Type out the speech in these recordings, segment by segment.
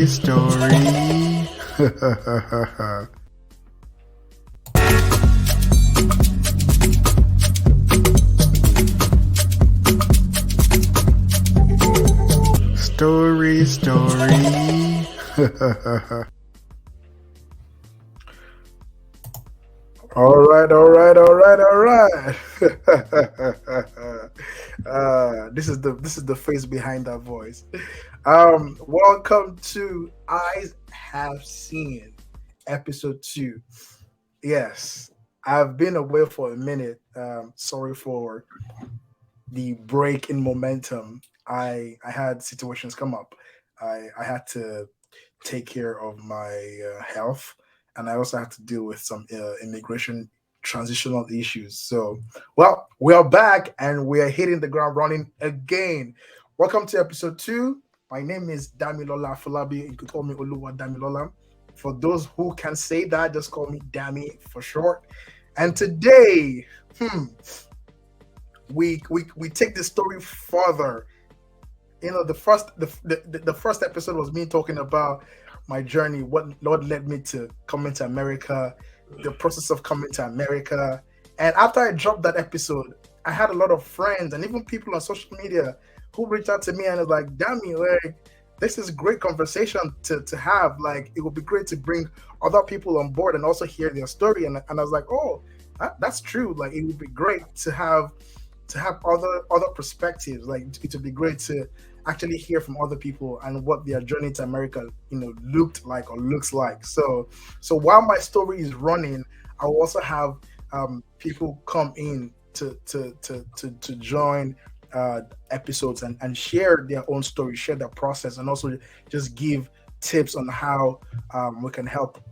Story. Story. All right. This is the face behind that voice. Welcome to Eyes Have Seen, episode 2. Yes, I've been away for a minute. Sorry for the break in momentum. I had situations come up. I had to take care of my health, and I also had to deal with some immigration transitional issues. So, well, we are back and we are hitting the ground running again. Welcome to episode 2. My name is Damilola Falabi. You could call me Oluwa Damilola. For those who can say that, just call me Dami for short. And today, we take the story further. You know, the first episode was me talking about my journey, what Lord led me to coming to America, the process of coming to America. And after I dropped that episode, I had a lot of friends and even people on social media who reached out to me and was like, damn me, like, this is great conversation to have. Like, it would be great to bring other people on board and also hear their story. And I was like, oh, that's true. Like, it would be great to have other perspectives. Like, it would be great to actually hear from other people and what their journey to America, looked like or looks like. So while my story is running, I will also have people come in to join episodes and share their own story, share their process, and also just give tips on how we can help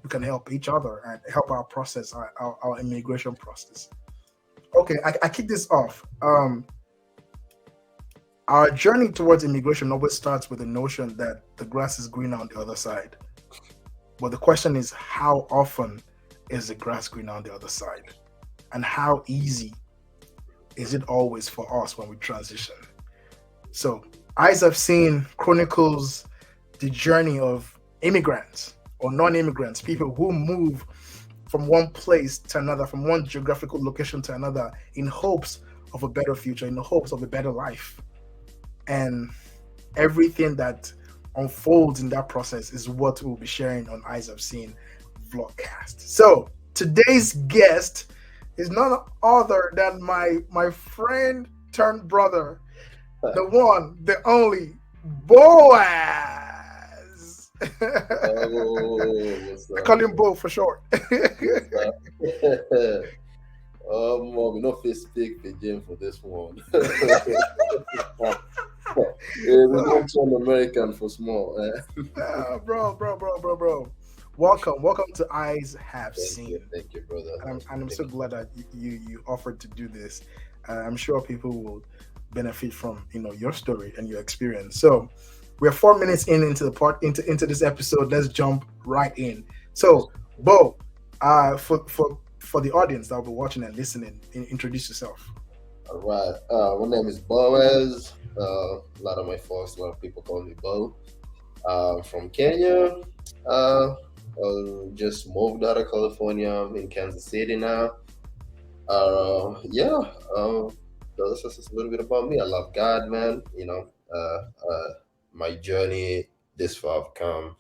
each other and help our process, our immigration process. Okay, I kick this off. Our journey towards immigration always starts with the notion that the grass is greener on the other side. But the question is, how often is the grass greener on the other side? And how easy is it always for us when we transition? So, Eyes Have Seen chronicles the journey of immigrants or non-immigrants, people who move from one place to another, from one geographical location to another, in hopes of a better future, in the hopes of a better life. And everything that unfolds in that process is what we'll be sharing on Eyes Have Seen Vlogcast. So today's guest is none other than my friend turned brother, the one, the only, Boaz. I call him Bo for short. Mom, we not face speak the game for this one. We don't turn American for small. Bro. Welcome to Eyes Have Seen. Thank you, brother. And I'm so glad that you offered to do this. I'm sure people will benefit from your story and your experience. So we're 4 minutes into this episode. Let's jump right in. So, Bo, for the audience that will be watching and listening, introduce yourself. All right. My name is Boaz. A lot of people call me Bo. From Kenya. Just moved out of California. I'm in Kansas City now. That's just a little bit about me. I love God, man. My journey this far I've come.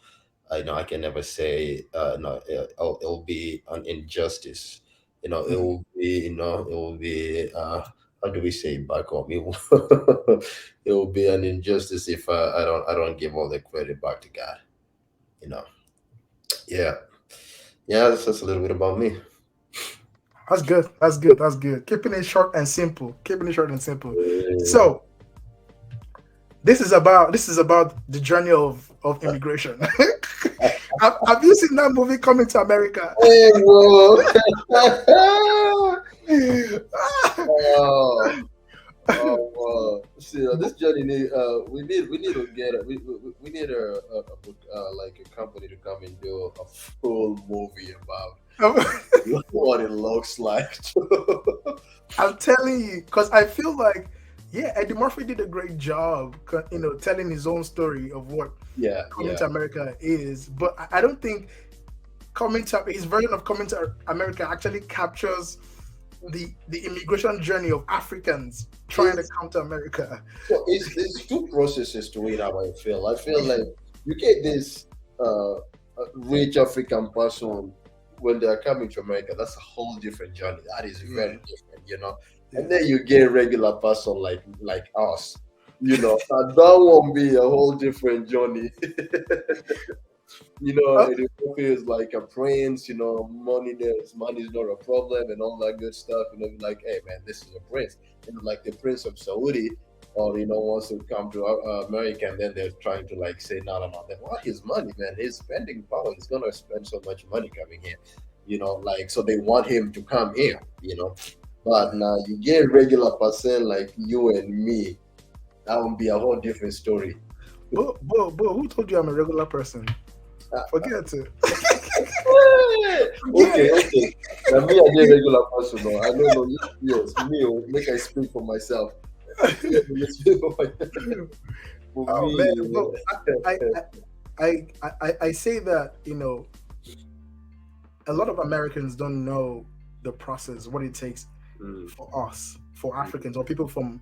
I know I can never say no. It'll be an injustice. It will be. How do we say it back home? It will be an injustice if I don't give all the credit back to God. Yeah. That's just a little bit about me. That's good. Keeping it short and simple. Yeah. So this is about the journey of immigration. Have you seen that movie, Coming to America? Hey, bro. See, this journey we need to get we need a company to come and do a full movie about what it looks like. I'm telling you, because I feel like Yeah, Eddie Murphy did a great job, telling his own story of what Yeah, coming yeah. to America is. But I don't think his version of coming to America actually captures the immigration journey of Africans trying to It's come to America. so it's two processes to it. How I feel. I feel like you get this rich African person when they are coming to America. That's a whole different journey. That is Yeah, very different, you know. And yeah. then you get a regular person like us, you know. And that won't be a whole different journey. You know, Uh, it feels like a prince, you know, money is not a problem and all that good stuff. You know, like, hey man, this is a prince. You know, like the prince of Saudi, or you know, wants to come to America, and then they're trying to like say, no, no, no. Then what? His money, man, his spending power. He's gonna spend so much money coming here. You know, like so they want him to come here. You know, but now you get regular person like you and me. That would be a whole different story. but who told you I'm a regular person? Forget it. Okay, Yeah. okay. Now me, I dey regular person. No, I don't know. Yes, me. Make I speak for myself. Let me speak for myself. For Oh me, man, but I, I say that a lot of Americans don't know the process, what it takes mm, for us, for mm, Africans or people from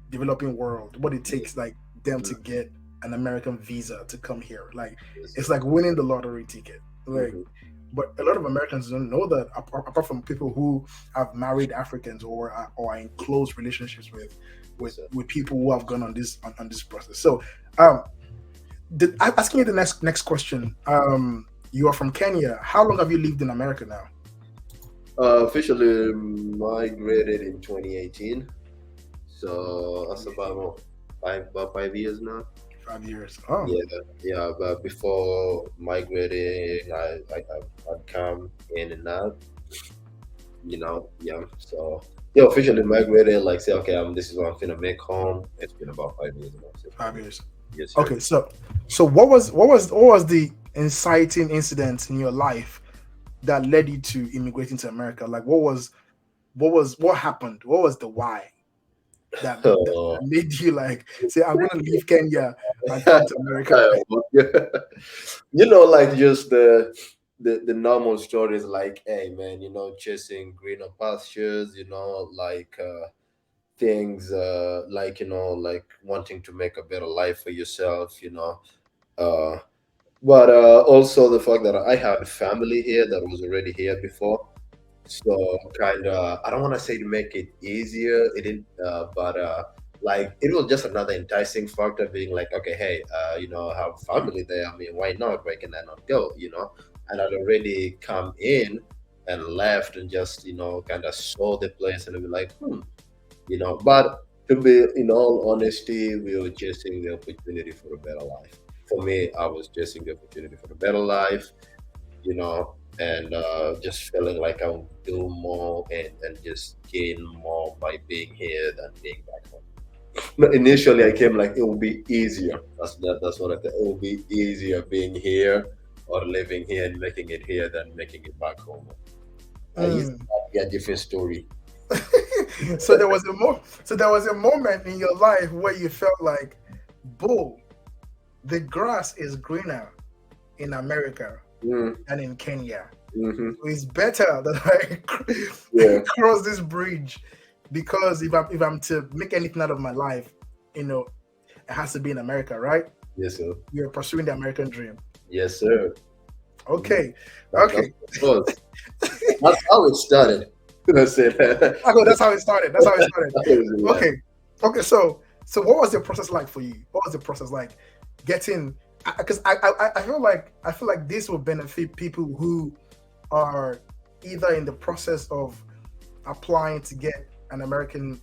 developing world, what it mm, takes like them mm, to get an American visa to come here. Like yes, it's sir. like winning the lottery ticket. Like, Mhm, but a lot of Americans don't know that apart from people who have married Africans or are in close relationships with yes, sir. with people who have gone on this process. So asking you the next question. You are from Kenya. How long have you lived in America now? Officially migrated in 2018, so that's about what, about 5 years now. 5 years. Oh, Yeah, yeah. But before migrating, I'd come in and out. You know, yeah. So yeah, officially migrated. Like say, okay, this is what I'm finna make home. It's been about 5 years now. So 5 years. yes, sir. Okay, so what was the inciting incident in your life that led you to immigrating to America? Like what happened? What was the why that Oh. made you like say I'm gonna leave Kenya and come to America? You know, like just the normal stories, like, hey man, you know, chasing greener pastures. You know, like things, like you know, like wanting to make a better life for yourself. You know, uh, but also the fact that I had family here that was already here before. So kind of, I don't want to say to make it easier. It didn't, but like it was just another enticing factor, being like, okay, hey, you know, I have family there. I mean, why not? Why can I not go? You know, and I'd already come in and left and just you know kind of saw the place and be like, you know. But to be in all honesty, we were chasing the opportunity for a better life. For me, I was chasing the opportunity for a better life, you know, and just feeling like I will do more and just gain more by being here than being back home. No, initially, I came like it will be easier. That's what I thought. It will be easier being here or living here and making it here than making it back home. It's Mm. a different story. So there was a moment in your life where you felt like, bull, the grass is greener in America Mm, than in Kenya. hmm. So it's better that I Yeah. cross this bridge because if I'm to make anything out of my life, it has to be in America, right? Yes, sir. You're pursuing the American dream. Yes, sir. Mhm. Okay, That's okay. what it was. That's how it started. That's it. Okay, that's how it started. That's how it started. That was it, yeah. Okay, okay. So what was the process like for you? What was the process like getting? Because I feel like this will benefit people who are either in the process of applying to get an American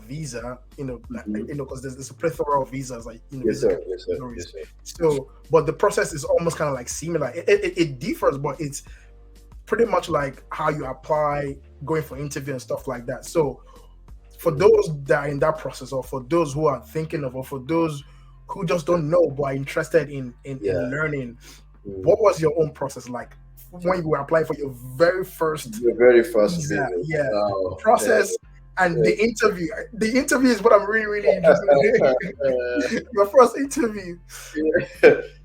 visa, Mhm. because there's a plethora of visas, like Yes, visa sir. Yes, sir. categories. Yes, sir. So, but the process is almost kind of like similar. It differs, but it's pretty much like how you apply, going for interview and stuff like that. So, for Mhm. those that are in that process, or for those who are thinking of, or for those who just don't know but are interested in Yeah. learning, Mm. what was your own process like when you were applying for your very first The very first visa? visit. Yeah, the Oh, process. And the interview is what I'm really, really interested in. Your first interview.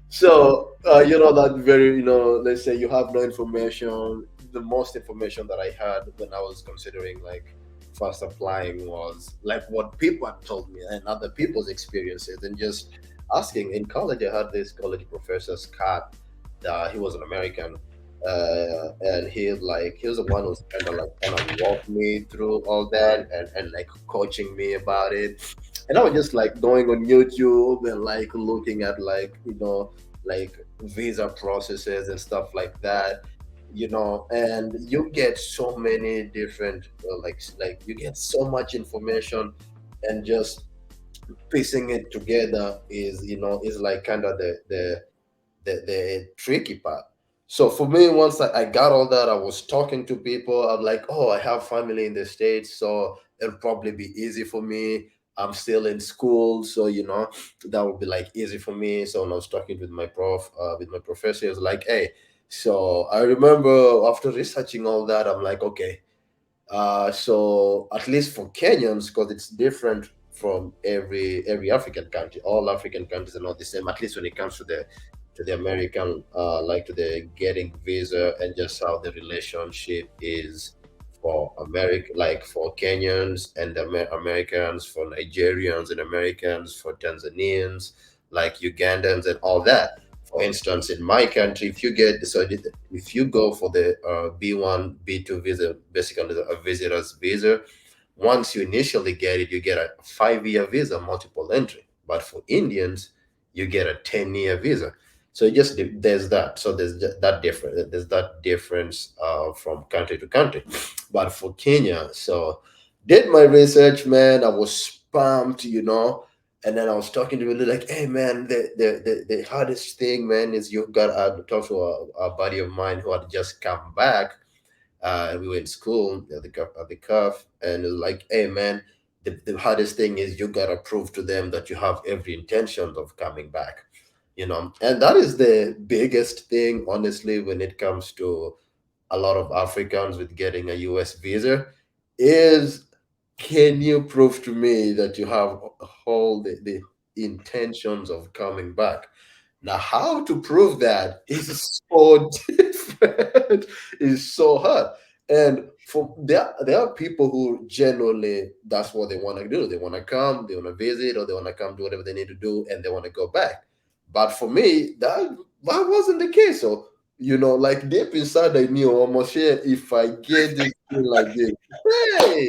So that very, let's say you have no information. The most information that I had when I was considering like first applying was like what people had told me and other people's experiences, and just asking. In college I had this college professor, Scott. He was an American, and he was the one who's kind of walked me through all that, and like coaching me about it. And I was just like going on YouTube and like looking at like visa processes and stuff like that, and you get so many different like you get so much information, and just piecing it together is like kind of the tricky part. So for me, once I got all that, I was talking to people. I'm like, oh, I have family in the States, so it'll probably be easy for me. I'm still in school, so that would be like easy for me. So when I was talking with with my professor, he was like, hey, so I remember after researching all that, I'm like, okay, so at least for Kenyans, because it's different from every African country. All African countries are not the same. At least when it comes to the American, like to the getting visa and just how the relationship is for America, like for Kenyans and Americans, for Nigerians and Americans, for Tanzanians, like Ugandans and all that. For instance, in my country, if you go for the B1, B2 visa, basically a visitor's visa, once you initially get it, you get a 5-year visa, multiple entry. But for Indians, you get a 10-year visa. So there's that. So there's that difference from country to country. But for Kenya, so did my research, man. I was spammed, and then I was talking to people like, "Hey, man, the hardest thing, man, is you've got." I talked to a buddy of mine who had just come back. We were in school at the cuff, and it was like, "Hey, man, the hardest thing is you gotta prove to them that you have every intention of coming back." And that is the biggest thing, honestly, when it comes to a lot of Africans with getting a US visa, is can you prove to me that you have all the intentions of coming back? Now, how to prove that is so different, is so hard. And there are people who genuinely that's what they want to do. They want to come, they want to visit, or they want to come do whatever they need to do, and they want to go back. But for me, that wasn't the case. So, like deep inside, I knew almost, yeah, if I get this thing like this, hey,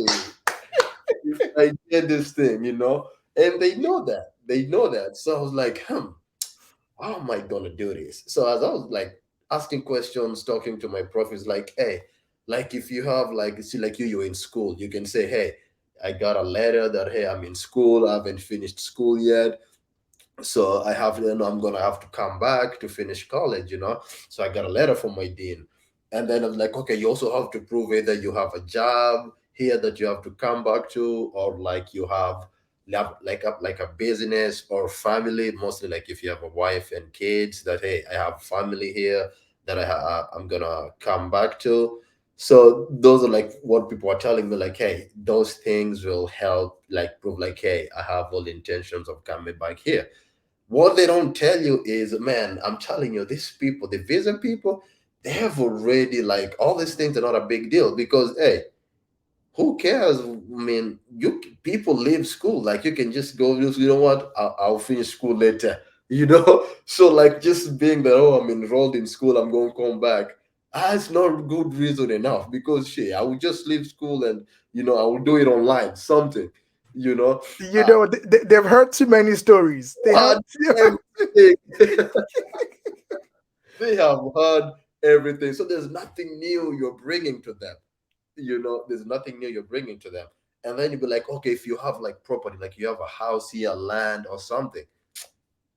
if I get this thing, and they know that. So I was like, how am I gonna do this? So as I was like asking questions, talking to my prof, is like, hey, like if you have like see like you're in school, you can say, hey, I got a letter that hey, I'm in school, I haven't finished school yet, so I have I'm gonna have to come back to finish college, so I got a letter from my dean, and then I was like, okay, you also have to prove either you have a job here that you have to come back to, or like you have like a business or family, mostly like if you have a wife and kids, that hey, I have family here that I'm gonna come back to. So those are like what people are telling me, like, hey, those things will help like prove like, hey, I have all intentions of coming back here. What they don't tell you is, man, I'm telling you, these people, the visa people, they have already like all these things are not a big deal because, hey, who cares? I mean, people leave school. Like you can just go, you know what? I'll finish school later. So like just being that, oh, I'm enrolled in school, I'm going to come back. That's not good reason enough because shit, I will just leave school and I will do it online, something. You know, uh, They've heard too many stories. They have. heard everything. They have heard everything. So there's nothing new you're bringing to them. There's nothing new you're bringing to them. And then you'd be like, okay, if you have like property, like you have a house here, land or something.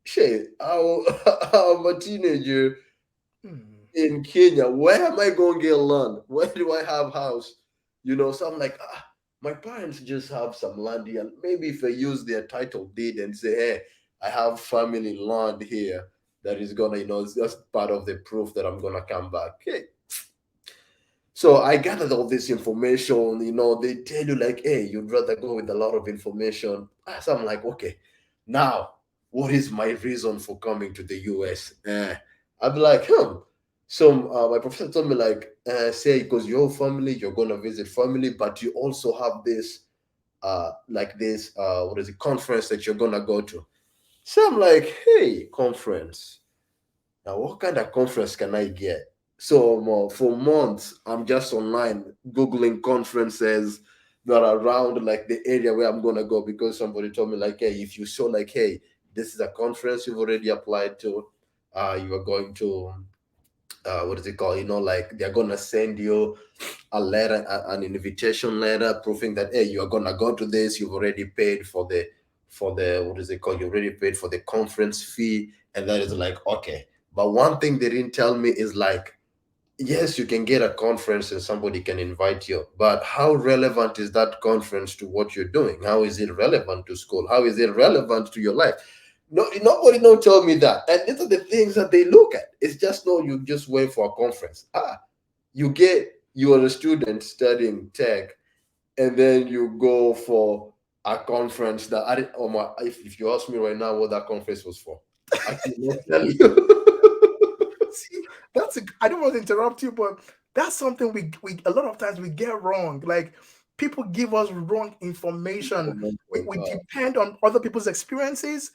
Shit, I'm a teenager Hmm. in Kenya. Where am I going to get land? Where do I have house? So I'm like, my parents just have some land here. Maybe if I use their title deed and say, hey, I have family land here that is gonna, it's just part of the proof that I'm gonna come back. Hey, So I gathered all this information. They tell you like, hey, you'd rather go with a lot of information. So I'm like, okay, now what is my reason for coming to the US? I'd be like, So my professor told me like, say because your family, you're gonna visit family, but you also have this, like this, what is it, conference that you're gonna go to. So I'm like, hey, conference. Now, what kind of conference can I get? So for months, I'm just online Googling conferences that are around like the area where I'm gonna go because somebody told me like, hey, if you show like, hey, this is a conference you've already applied to, you are going to, what is it called? Like they're gonna send you a letter, an invitation letter proving that hey, you're gonna go to this. You've already paid for the what is it called? You already paid for the conference fee, and that is like okay. But one thing they didn't tell me is like, yes, you can get a conference and somebody can invite you, but how relevant is that conference to what you're doing? How is it relevant to school? How is it relevant to your life? No, nobody no tell me that. And these are the things that they look at. It's just no, you just went for a conference. You are a student studying tech, and then you go for a conference that I didn't. Oh my! If you ask me right now what that conference was for, I cannot tell you. See, I don't want to interrupt you, but that's something we a lot of times we get wrong. Like people give us wrong information. Oh We God. depend on other people's experiences,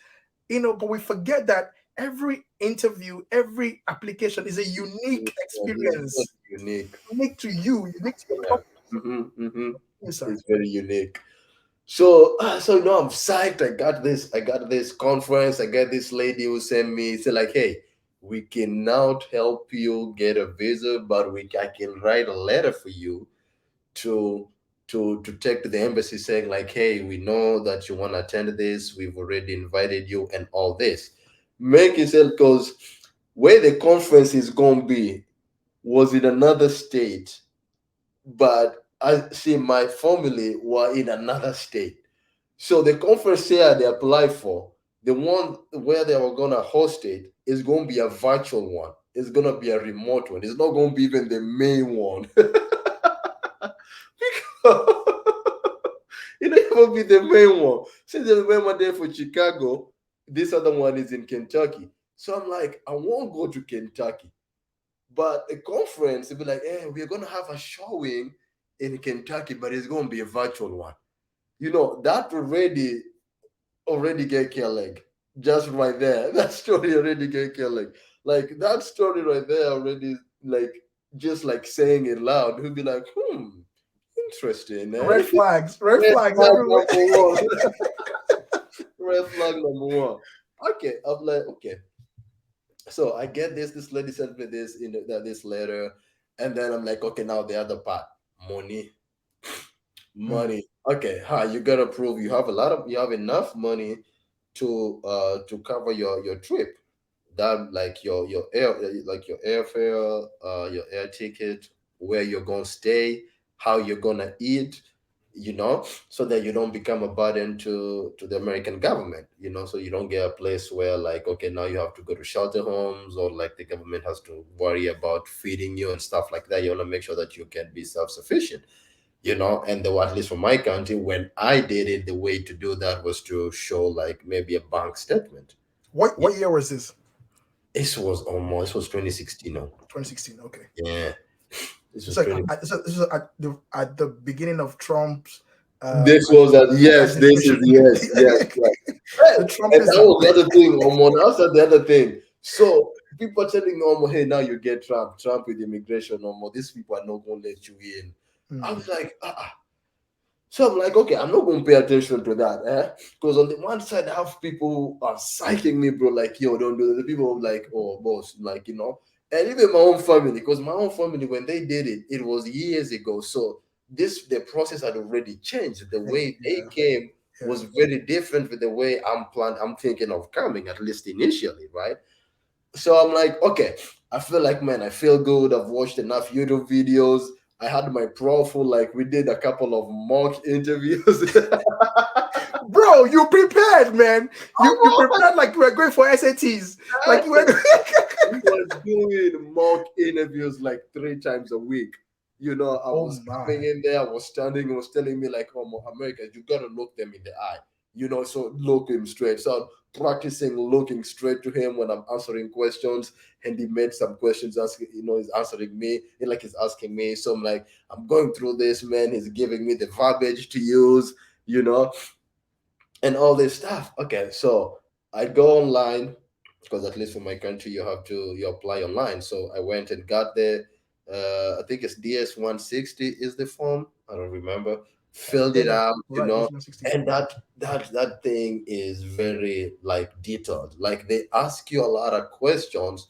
but we forget that every interview, every application is a unique It's experience, unique. unique to you, unique to your Yeah. company, Mm-hmm. sir. It's very unique. So I'm psyched. I got this conference. I got this lady who sent me say like, hey, we cannot help you get a visa, but I can write a letter for you to to take to the embassy saying like, hey, we know that you want to attend this. We've already invited you and all this. Make it sense because where the conference is gonna be was in another state, but I see my family were in another state. So the conference here they apply for, the one where they were gonna host it, is gonna be a virtual one. It's gonna be a remote one. It's not gonna be even the main one. It not even be the main one. Since the main one there for Chicago, this other one is in Kentucky. So I'm like, I won't go to Kentucky. But a conference, it'll be like, hey, we're gonna have a showing in Kentucky, but it's gonna be a virtual one. That already get killed. Just right there. That story already get killed. Like that story right there already like just like saying it loud, who'd be like, interesting, Red eh? flags, red Red flags flag everywhere. number one. Red flag number one. Okay, I'm like, okay. So I get this. This lady sent me this in this letter, and then I'm like, okay, now the other part, money, Mm. money. Okay, you gotta prove you have enough money to cover your trip. That like your air like your airfare, your air ticket, where you're gonna stay, how you're gonna eat, so that you don't become a burden to the American government, so you don't get a place where like okay now you have to go to shelter homes or like the government has to worry about feeding you and stuff like that. You want to make sure that you can be self-sufficient, and at least for my country, when I did it, the way to do that was to show like maybe a bank statement. What year was this? This was 2016. No, 2016. Okay. yeah, this It's was like 20. this is at the beginning of Trump's This was yes, this is administration. yes, yes, yes. Hey, The and that Trumpism. was the other thing, That's the other thing. So people are telling me, hey, now you get Trump with immigration, These people are not gonna let you in. I Mm. was like, So I'm like, okay, I'm not going to pay attention to that, Because on the one side, I have people who are psyching me, bro, like, yo, don't do it. The people are like, oh, boss, like, and even my own family, because my own family, when they did it, it was years ago. So the process had already changed. The way they Yeah, came yeah. was very different with the way I'm thinking of coming, at least initially, right? So I'm like, okay, I feel like, man, I feel good. I've watched enough YouTube videos. I had my profile, like we did a couple of mock interviews. Bro, you prepared, man. You prepared like you were going for SATs. Like you were We were doing mock interviews like 3 times a week. I Oh was coming my. in there, I was standing, he was telling me like, "Oh, Americans, you gotta look them in the eye." So look him straight. So I'm practicing looking straight to him when I'm answering questions, and he made some questions asking, he's answering me, and like he's asking me. So I'm like, I'm going through this, man. He's giving me the verbiage to use, you know, and all this stuff. Okay, so I go online because at least for my country you apply online. So I went and got the I think it's DS-160 is the form. I don't remember. Filled it Yeah, out, right. This 160. and that thing is very like detailed. Like they ask you a lot of questions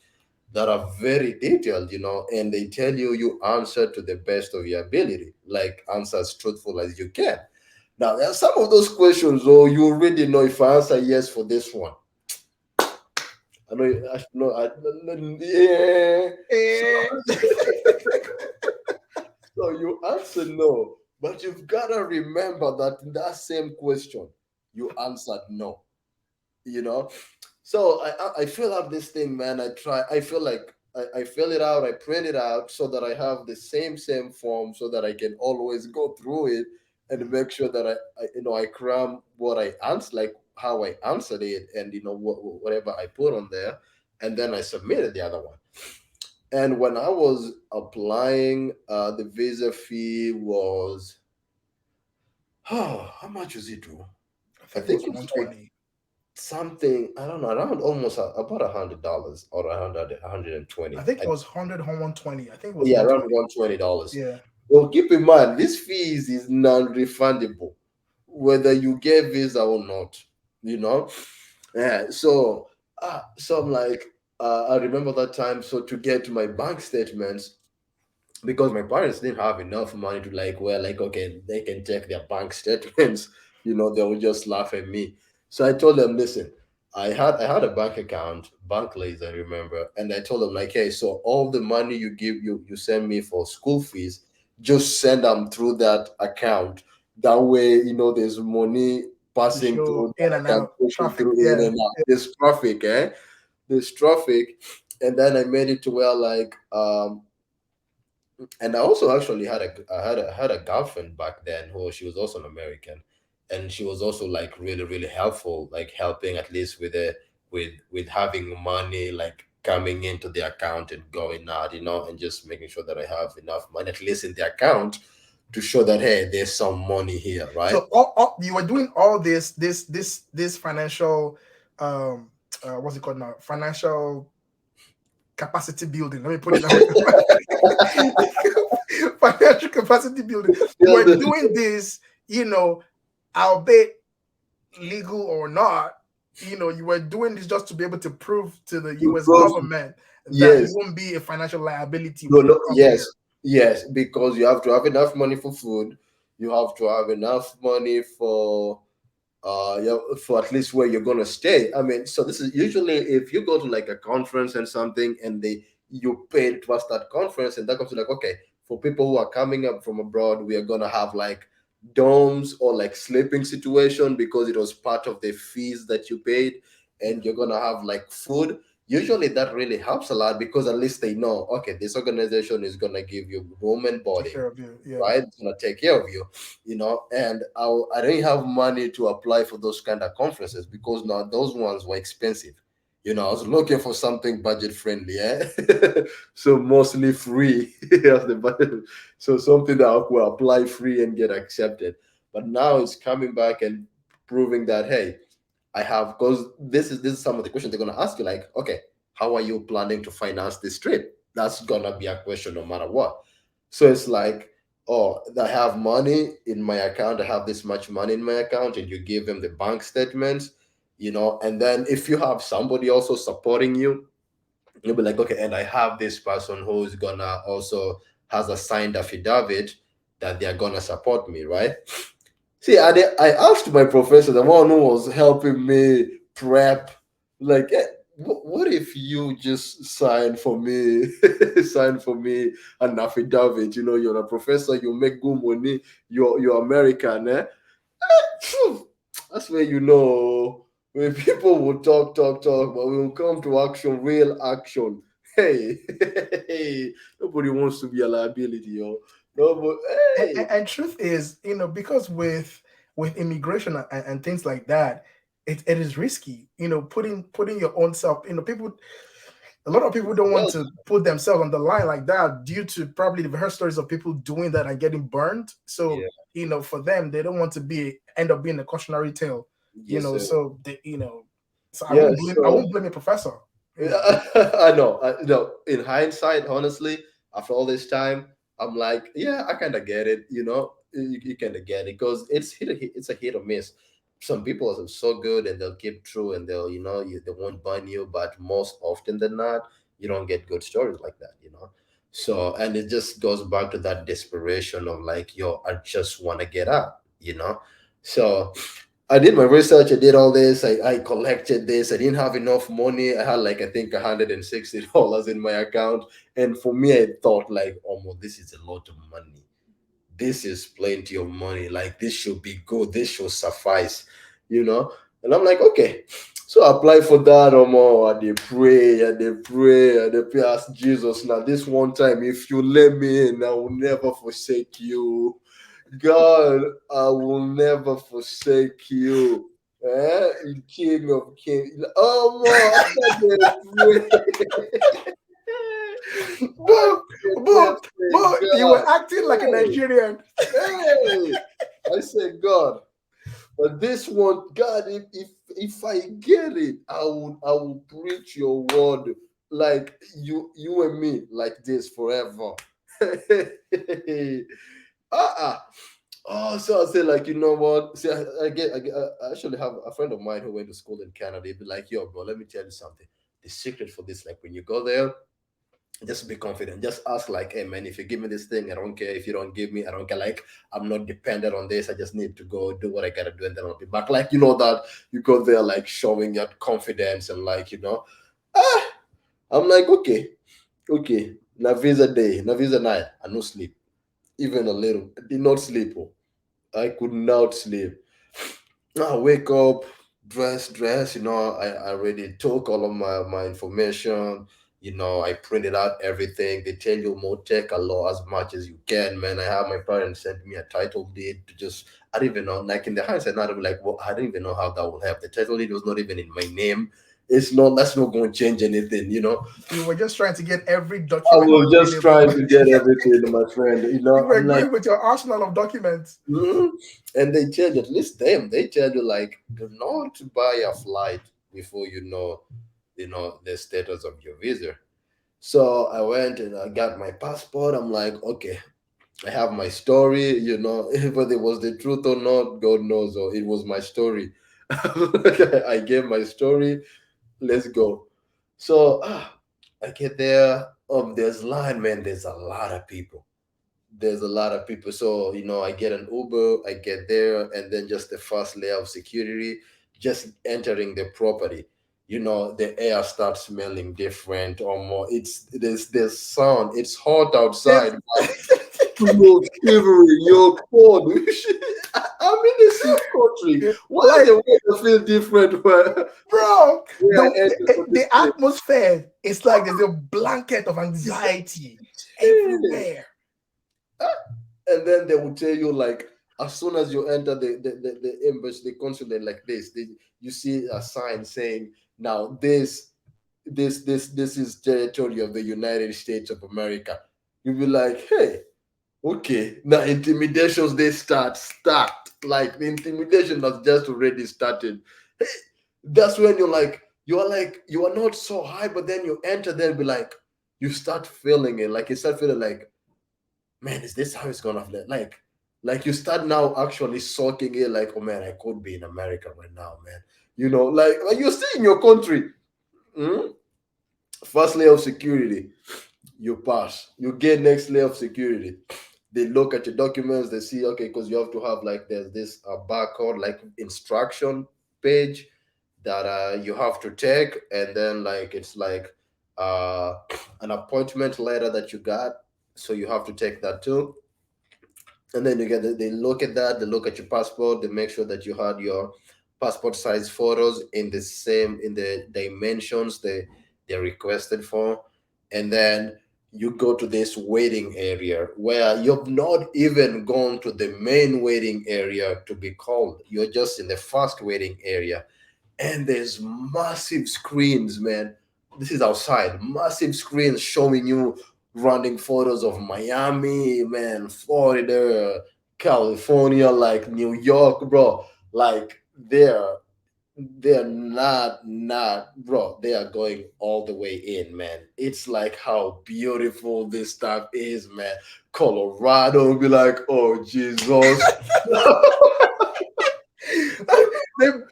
that are very detailed, and they tell you answer to the best of your ability, like answer as truthful as you can. Now, there are some of those questions, though, you already know if I answer yes for this one. I know, yeah. So, Eh. so you answer no, but you've got to remember that in that same question, you answered no. you know so I fill out this thing, man. I feel like I fill it out, I print it out so that I have the same form so that I can always go through it and make sure that I cram what I answer, like how I answered it, and whatever I put on there, and then I submitted the other one. And when I was applying, the visa fee was how much was it, Drew? I I think it think was it's like 120. something, I don't know, around almost about $100 or 120. I think it was 100 or 120. I think it was Yeah, around 120. $120. Yeah. Well, keep in mind this fees is non-refundable, whether you get visa or not. You know, yeah. So I'm like, I remember that time. So to get my bank statements, because my parents didn't have enough money to like, well, like, okay, they can check their bank statements. They would just laugh at me. So I told them, listen, I had a bank account, Barclays, I remember, and I told them like, hey, so all the money you send me for school fees, just send them through that account. That way, there's money To passing show through in that and account, out pushing traffic. through in Yeah. and out. There's traffic, eh? There's traffic. And then I made it to where like and I also actually had a girlfriend back then who she was also an American, and she was also like really really helpful, like helping at least with having money like coming into the account and going out, and just making sure that I have enough money at least in the account to show that hey, there's some money here, right? So you were doing all this financial what's it called now? Financial capacity building. Let me put it that way. Financial capacity building. You Yeah, were doing this, albeit legal or not, you were doing this just to be able to prove to the US government that you yes. won't be a financial liability No, when you no, come here. yes, because you have to have enough money for food. You have to have enough money for yeah, for at least where you're gonna stay. I mean, so this is usually if you go to like a conference and something, and you pay towards that conference, and that comes to like, okay, for people who are coming up from abroad, we are gonna have like dorms or like sleeping situation because it was part of the fees that you paid, Yeah, and you're gonna have like food. Usually that really helps a lot because at least they know, okay, this organization is gonna give you room and take boarding, care of you. Yeah. right? It's gonna take care of you, And I didn't have money to apply for those kind of conferences because now those ones were expensive. I was looking for something budget friendly, eh? So mostly free as the budget. So something that I could apply free and get accepted. But now it's coming back and proving that hey, I have, because this is some of the questions they're gonna ask you, like, okay, how are you planning to finance this trip? That's gonna be a question no matter what. So it's like, oh, I have money in my account, I have this much money in my account, and you give them the bank statements, and then if you have somebody also supporting you, you'll be like, okay, and I have this person who's gonna also has a signed affidavit that they're gonna support me, right? See, I asked my professor, the one who was helping me prep, like, what if you just sign for me, sign for me an affidavit? You're a professor, you make good money, you're American, eh? Phew, that's where when people will talk, but we will come to action, real action. Hey, hey, nobody wants to be a liability, yo. No, but hey, And truth is, because with immigration and things like that, it is risky. Putting your own self. People, a lot of people don't want well, to put themselves on the line like that due to probably they've heard stories of people doing that and getting burned. So yeah, for them, they don't want to be end up being a cautionary tale. yes, sir. So so Yeah, I so won't blame a professor. I know. In hindsight, honestly, after all this time, I'm like, yeah, I kind of get it. You kind of get it because it's a hit or miss. Some people are so good and they'll keep true and they'll, they won't burn you, but most often than not, you don't get good stories like that. So, and it just goes back to that desperation of like, yo, I just want to get out. So, I did my research. I did all this. I collected this. I didn't have enough money. I had like I think $160 in my account, and for me, I thought like, oh, well, this is a lot of money. This is plenty of money. Like this should be good. This should suffice. And I'm like, okay. So I applied for that or more. And they pray and they pray and they pray, ask Jesus. Now this one time, if you let me in, I will never forsake you. God, I will never forsake you. King of kings. Oh, man, I can't pray. I But can't but pray, but you God. were acting like a Hey, Nigerian. hey. I said, God, but this one, God, if I get it, I will preach your word like you and me like this forever. uh-uh. Oh, so I say like, you know what? See, I actually have a friend of mine who went to school in Canada. He'd be like, yo, bro, let me tell you something. The secret for this, like when you go there, just be confident. Just ask like, hey man, if you give me this thing, I don't care. If you don't give me, I don't care. Like I'm not dependent on this. I just need to go do what I gotta do and then I'll be back. Like that you go there like showing your confidence and like, ah, I'm like, okay, okay. Na visa day, na visa night, I no sleep. Even a little. I did not sleep. Oh. I could not sleep. I wake up, dress, I already took all of my information, I printed out everything. They tell you more take a law as much as you can, man. I have my parents send me a title deed to just I don't even know, like in the hindsight, not even like well, I don't even know how that will help. The title deed was not even in my name. That's not going to change anything. You were just trying to get every I document was just available. trying to get everything, my friend. You were I'm like, going with your arsenal of documents. mhm. And they tell you, at least they tell you like, do not buy a flight before you know the status of your visa. So I went and I got my passport. I'm like, okay, I have my story. Whether it was the truth or not, God knows. Or it was my story. I gave my story. Let's go. So I get there. There's line, man. There's a lot of people. So I get an Uber, I get there, and then just the first layer of security, just entering the property, the air starts smelling different or more. There's sun, it's hot There's outside, but you're shivering, you're cold. I'm in the same country. Why is like, the weather feel different bro, where I enter the for this the atmosphere is like there's a blanket of anxiety place? everywhere. And then they will tell you like as soon as you enter the embassy, the consulate like this, you see a sign saying now this is territory of the United States of America. You'll be like, hey, okay, now intimidations they start like the intimidation has just already started. Hey, that's when you are not so high, but then you enter there and be like you start feeling it, like you start feeling like, man, is this how it's gonna feel? Like you start now actually soaking it, like, oh man, I could be in America right now, man. Like you're still in your country. Hmm? First layer of security, you pass. You get next layer of security. They look at your documents, they see, okay, because you have to have like there's this barcode, like instruction page that you have to take, and then like it's like uh an appointment letter that you got. So you have to take that too, and then they look at that, they look at your passport, they make sure that you had your passport size photos in the dimensions they requested for, and then you go to this waiting area where you've not even gone to the main waiting area to be called. You're just in the first waiting area, and there's massive screens, man. This is outside, massive screens showing you running photos of Miami, man, Florida, California, like New York, bro. Like they're not, bro, they are going all the way in, man. It's like how beautiful this stuff is, man. Colorado will be like, oh Jesus.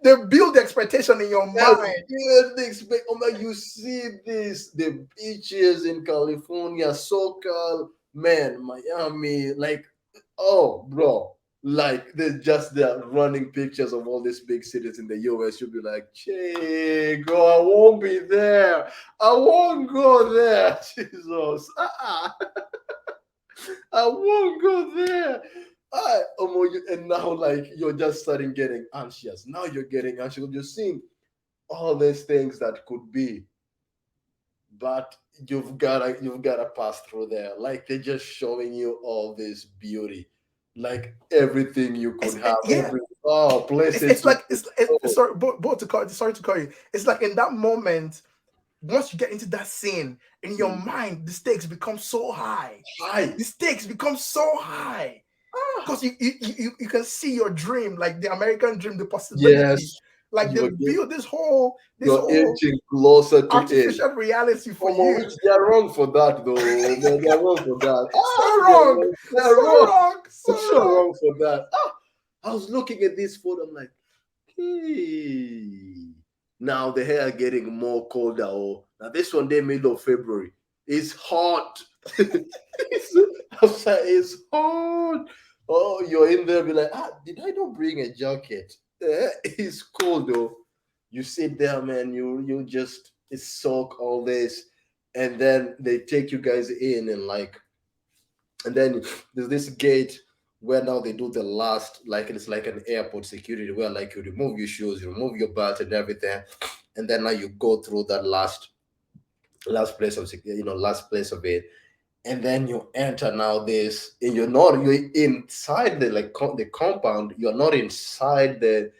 They build the expectation in your Yes, mind. yes, they expect. Oh my, you see this, the beaches in California, SoCal, man, Miami, like, oh, bro, like they're running pictures of all these big cities in the US. You'll be like, "Che, go, I won't be there. I won't go there, Jesus. I won't go there." And now, like, you're just starting getting anxious. Now you're getting anxious. You're seeing all these things that could be, but you've gotta pass through there. Like, they're just showing you all this beauty, like everything you could have, Yeah, every it's places you like could go. sorry, sorry to call you. It's like in that moment, once you get into that scene, in your Mm. mind, the stakes become so high. Hi. The stakes become so high Ah, because you can see your dream, like the American dream, the possibility. yes, Like they you're get, build this whole you're inching closer to it. artificial reality for Which you. they are wrong for that, though. They're wrong for that. So They're wrong, wrong. They're so wrong. wrong, so They're so wrong. wrong for that. I was looking at this photo. I'm like, hey. Now the hair getting more colder. Oh, now this one day, middle of February. It's hot. it's, outside, it's hot. Oh, you're in there, be like, did I not bring a jacket? It's cold though. You sit there, man. You just soak all this, and then they take you guys in, and then there's this gate where now they do the last, like it's like an airport security where, like, you remove your shoes, you remove your belt and everything, and then now you go through that last place of last place of it, and then you enter now this, and you're inside the, like, the compound. You're not inside the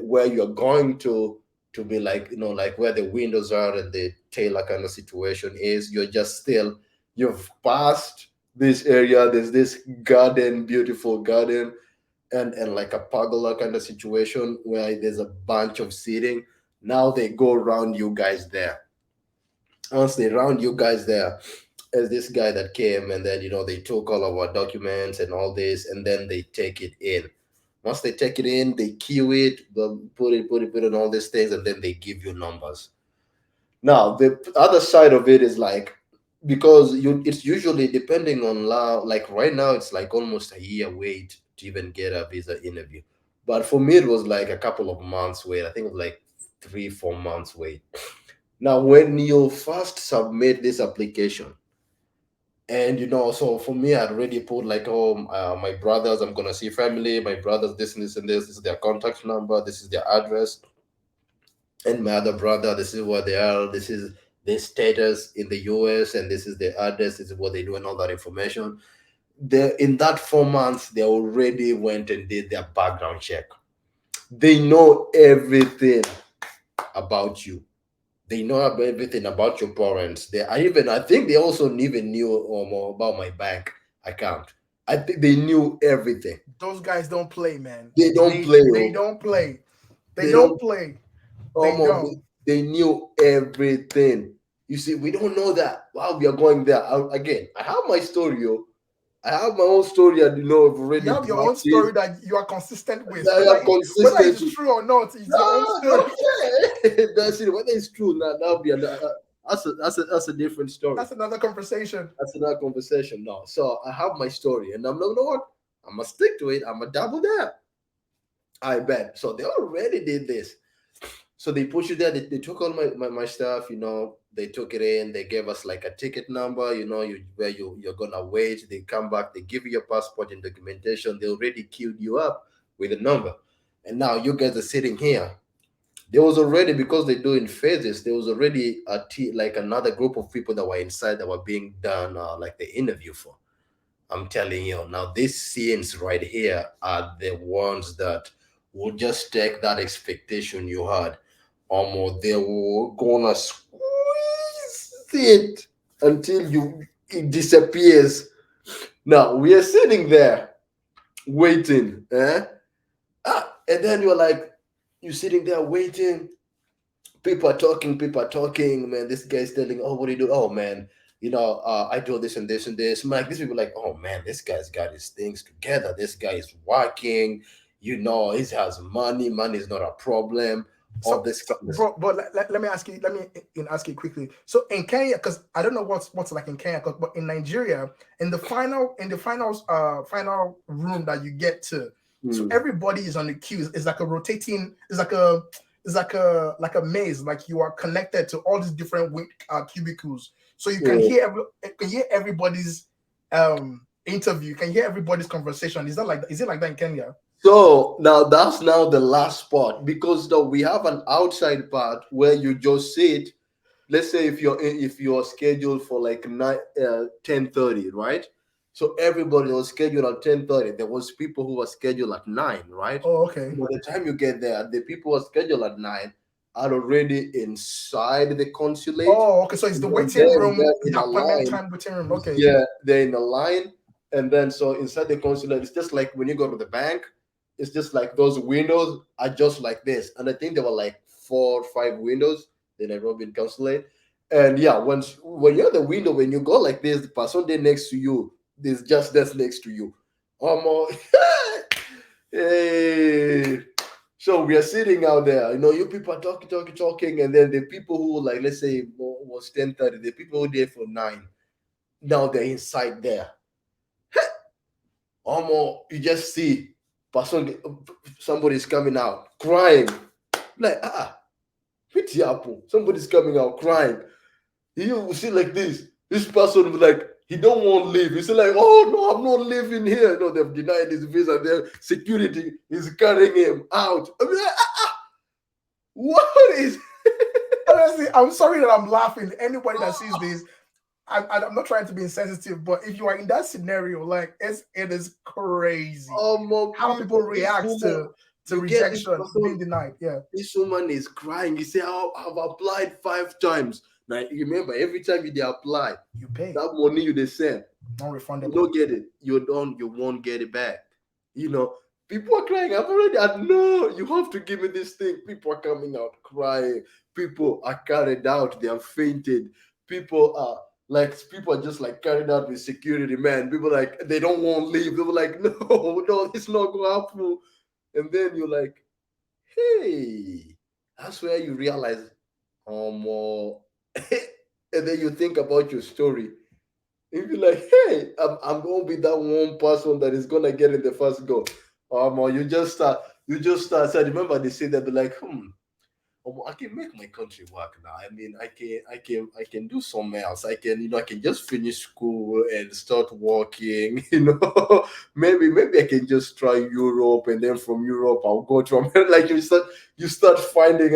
where you're going to be, like, like where the windows are and the tailor kind of situation is. You're just still, you've passed this area. There's this garden, beautiful garden, and like a pergola kind of situation where there's a bunch of seating. Now they go around you guys there. Once they round you guys there, as this guy that came, and then they took all of our documents and all this, and then they take it in. Once they take it in, they queue it, put it on all these things, and then they give you numbers. Now the other side of it is like, because it's usually depending on law. Like right now, it's like almost a year wait to even get a visa interview. But for me, it was like a couple of months wait. I think it was like 3-4 months wait. Now, when you first submit this application, and so for me, I'd already put, like, oh, my brothers, I'm gonna see family, my brothers, this and this and this is their contact number, this is their address, and my other brother, this is what they are, this is their status in the US, and this is their address, this is what they do, and all that information. They, in that 4 months, they already went and did their background check. They know everything about you. They know everything about your parents. I think they also even knew more about my bank account. I think they knew everything. Those guys don't play, man. They don't play. They Oh. don't play. They They don't don't. play. They Almost. don't. They knew everything. You see, we don't know that. Wow, we are going there. Again, I have my story. Oh. I have my own story, and I've You already have your own practiced. story that you are consistent with. I am Whether consistent. it's true or not, it's your own Ah, story. okay. That's it. Whether it's true now, that'll be that's a different story. That's another conversation. That's another conversation now. So I have my story, and I'm like, you know what? I'm gonna stick to it. I'm gonna double down. I bet. So they already did this. So they put you there. They took all my stuff. They took it in. They gave us like a ticket number. Where you're gonna wait. They come back. They give you your passport and documentation. They already queued you up with a number, and now you guys are sitting here. there was already, because they do in phases, there was already like another group of people that were inside that were being done like the interview for. I'm telling you now, these scenes right here are the ones that will just take that expectation you had, or they will gonna squeeze it until you it disappears. Now we are sitting there waiting, and then you're like, you're sitting there waiting. People are talking, man. This guy's telling, oh, what do you do? Oh, man, I do this and this and this. Like, these people like, oh, man, this guy's got his things together. This guy is working, he has money. Money is not a problem. All So, this so kind of bro, but let me ask you. Let me ask you quickly. So in Kenya, because I don't know what's like in Kenya, but in Nigeria, final room that you get to, so Hmm. everybody is on the queue. It's like a rotating. It's like a maze. Like you are connected to all these different cubicles, so you can Yeah. hear everybody's interview. You can hear everybody's conversation. Is it like that in Kenya? So now that's now the last part, because though we have an outside part where you just sit. Let's say if you're scheduled for like 10:30, right? So everybody was scheduled at 10:30. There was people who were scheduled at 9, right? Oh, okay. By the time you get there, the people who are scheduled at 9 are already inside the consulate. Oh, okay. So it's the And waiting then room, they're in the a appointment line. time waiting room. Okay. Yeah, they're in a line. And then so inside the consulate, it's just like when you go to the bank, it's just like those windows are just like this. And I think there were like 4 or 5 windows, the Nairobi consulate. And yeah, when you're at the window, when you go like this, the person there next to you is just that's next to you. Almost. Hey. So we are sitting out there, you people are talking, talking, talking, and then the people who, like, let's say was 10:30, the people who there for 9, now they're inside there. Almost you just see person, somebody's coming out crying, like, what's happened? Somebody's coming out crying. You will see like this person will like, he don't want to leave. He's like, oh no, I'm not living here. No, they've denied his visa. Their security is carrying him out. I mean, like, what is? Honestly, I'm sorry that I'm laughing. Anybody that sees this, I'm not trying to be insensitive, but if you are in that scenario, like it is crazy More how people people, this react woman, to you get this rejection, being person, denied. Yeah, this woman is crying. You say, oh, I've applied 5 times. Now remember, every time you they apply, you pay that money you they send, you non-refundable. don't get it. You won't get it back. You know, people are crying. I've already had no, you have to give me this thing. People are coming out crying. People are carried out, they are fainted. People are just like carried out with security, man. People like they don't want to leave. They were like, no, no, it's not gonna happen. And then you're like, hey, that's where you realize, more. And then you think about your story. If you're like, hey, I'm gonna be that one person that is gonna get in the first goal. Or you just start. So remember they say that they're like, I can make my country work now. I mean, I can do something else. I can just finish school and start working. Maybe I can just try Europe, and then from Europe I'll go to America. Like you start finding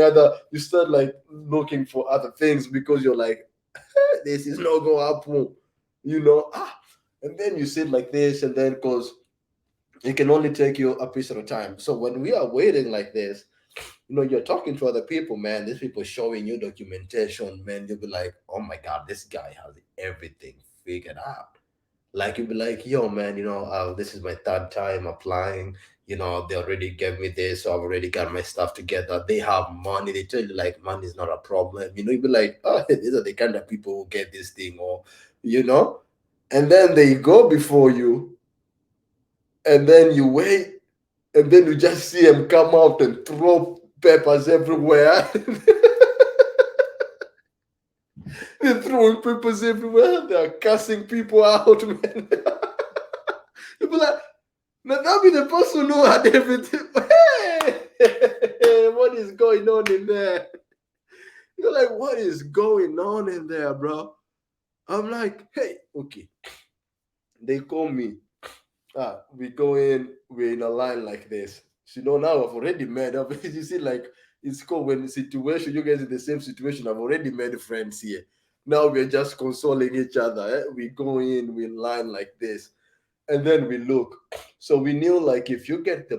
you start like looking for other things, because you're like, this is not gonna happen, and then you sit like this, and then because it can only take you a piece at a time. So when we are waiting like this, you're talking to other people, man. These people showing you documentation, man. You'll be like, oh my god, this guy has everything figured out. Like you'll be like, yo, man, this is my third time applying. They already gave me this, so I've already got my stuff together. They have money. They tell you like money is not a problem. You'll be like, oh, these are the kind of people who get this thing, or you know, and then they go before you, and then you wait, and then you just see them come out and throw peppers everywhere. They're throwing peppers everywhere. They're cussing people out, man. You be like, now that be the person who had everything. Hey, what is going on in there? You're like, what is going on in there, bro? I'm like, hey, okay. They call me. We go in, we're in a line like this. Now I've already met up. You see, like it's cool when the situation you guys in the same situation. I've already made friends here. Now we're just consoling each other. We go in, we line like this, and then we look. So we knew like if you get like a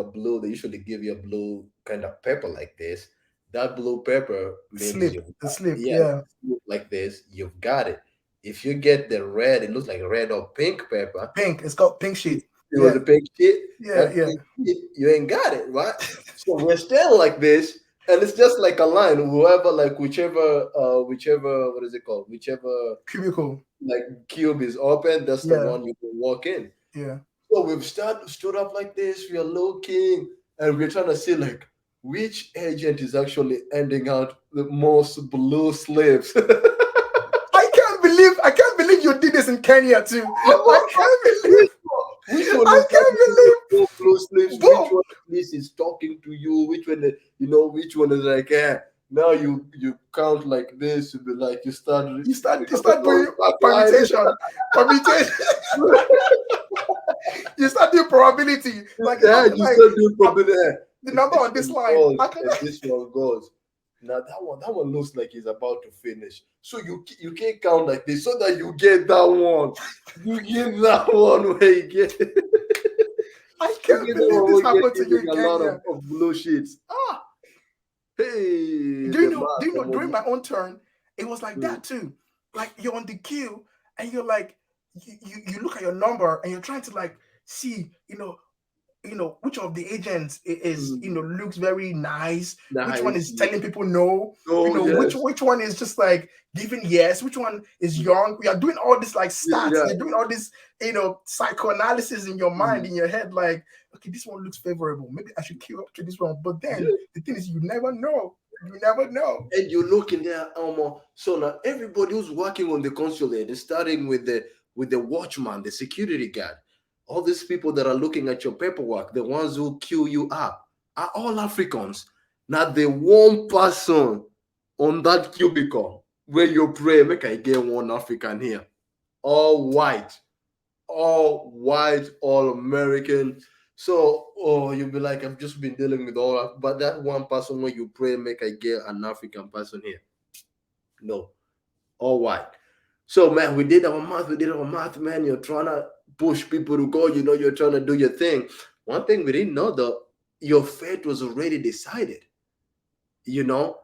blue, they usually give you a blue kind of pepper like this. That blue pepper means Slip, you, the slip. yeah, Yeah, like this, you've got it. If you get the red, it looks like red or pink pepper. pink. It's called pink It sheet. was Yeah, a pink shit. yeah, That yeah. pink shit, you ain't got it, right? So we're still like this, and it's just like a line. Whoever, like whichever, what is it called? Whichever Cubicle. like cube is open, that's the Yeah, one you can walk in. yeah. So we've stood up like this. We are looking, and we're trying to see like which agent is actually ending out the most blue slips. I can't believe you did this in Kenya too. I can't which believe. which one I is can't having the believe. blue slips? Which Boom. one at least is talking to you? Which one, which one is like, now you count like this. You be like, you start, You start doing start lying. permutation, permutation. You start doing probability. Like it's Yeah, not you like start doing uh, probably there. the If number this on this one line. goes I can. and this one goes, now that one looks like he's about to finish. So you can't count like this so that you get that one. You get that one where you get I you can't get that believe one this where you're happened to you giving in a lot Kenya. of blue sheets. Hey, Do you the know? Do you master know? During moment. my own turn, it was like Mm, that too. Like you're on the queue and you're like, you look at your number and you're trying to like see, which of the agents is mm. looks very nice, which one Nice. is telling people no, Oh which yes. which one is just like giving yes, which one is young. We are doing all this like stats, Yeah. you're doing all this psychoanalysis in your mind, Mm. in your head, like, okay, this one looks favorable, maybe I should queue up to this one. But then Yeah. the thing is, you never know. And you look in there, so now everybody who's working on the consulate is starting with the watchman, the security guard, all these people that are looking at your paperwork, the ones who queue you up, are all Africans. Not the one person on that cubicle where you pray, make I get one African here, all white, all American. So, you'll be like, I've just been dealing with all, but that one person where you pray, make I get an African person here. No, all white. So, man, we did our math, man. You're trying to push people to go, you're trying to do your thing. One thing we didn't know though, your fate was already decided. You know,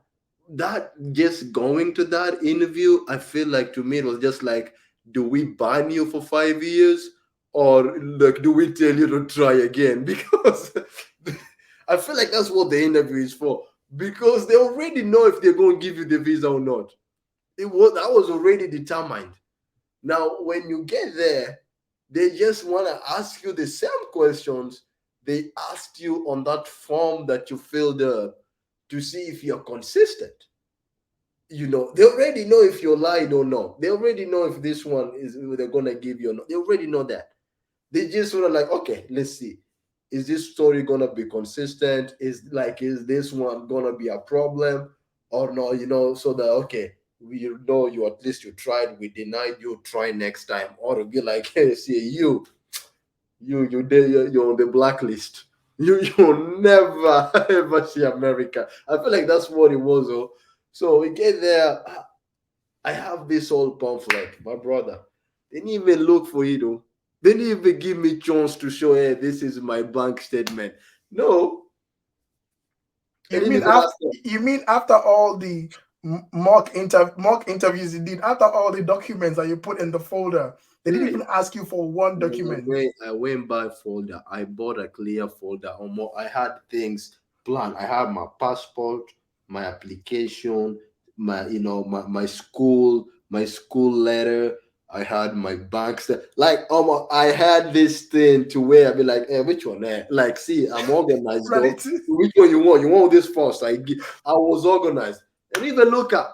that just going to that interview, I feel like to me it was just like, do we ban you for 5 years, or like do we tell you to try again? Because I feel like that's what the interview is for. Because they already know if they're going to give you the visa or not. That was already determined. Now, when you get there, they just want to ask you the same questions they asked you on that form that you filled up to see if you're consistent. They already know if you're lying or not. They already know if this one is they're gonna give you or not. They already know that. They just sort of like, okay, let's see. Is this story gonna be consistent? Is this one gonna be a problem or no? So that okay, we know you at least you tried. We denied you. Try next time, or it'll be like, hey, see you're on the blacklist. You'll never ever see America. I feel like that's what it was. Oh, so we get there. I have this whole pamphlet, my brother. They didn't even look for it, though. They didn't even give me chance to show, hey, this is my bank statement. No, they You didn't mean even after ask them. you mean after all the mock interviews you did, after all the documents that you put in the folder, they didn't Hey, even ask you for one no, document. I went by folder. I bought a clear folder. I had things planned. I had my passport, my application, my school letter. I had my bank like I had this thing to where I'd be like, hey, which one? Like, see, I'm organized Ready though. to Which one you want? You want this first? I was organized. And even look at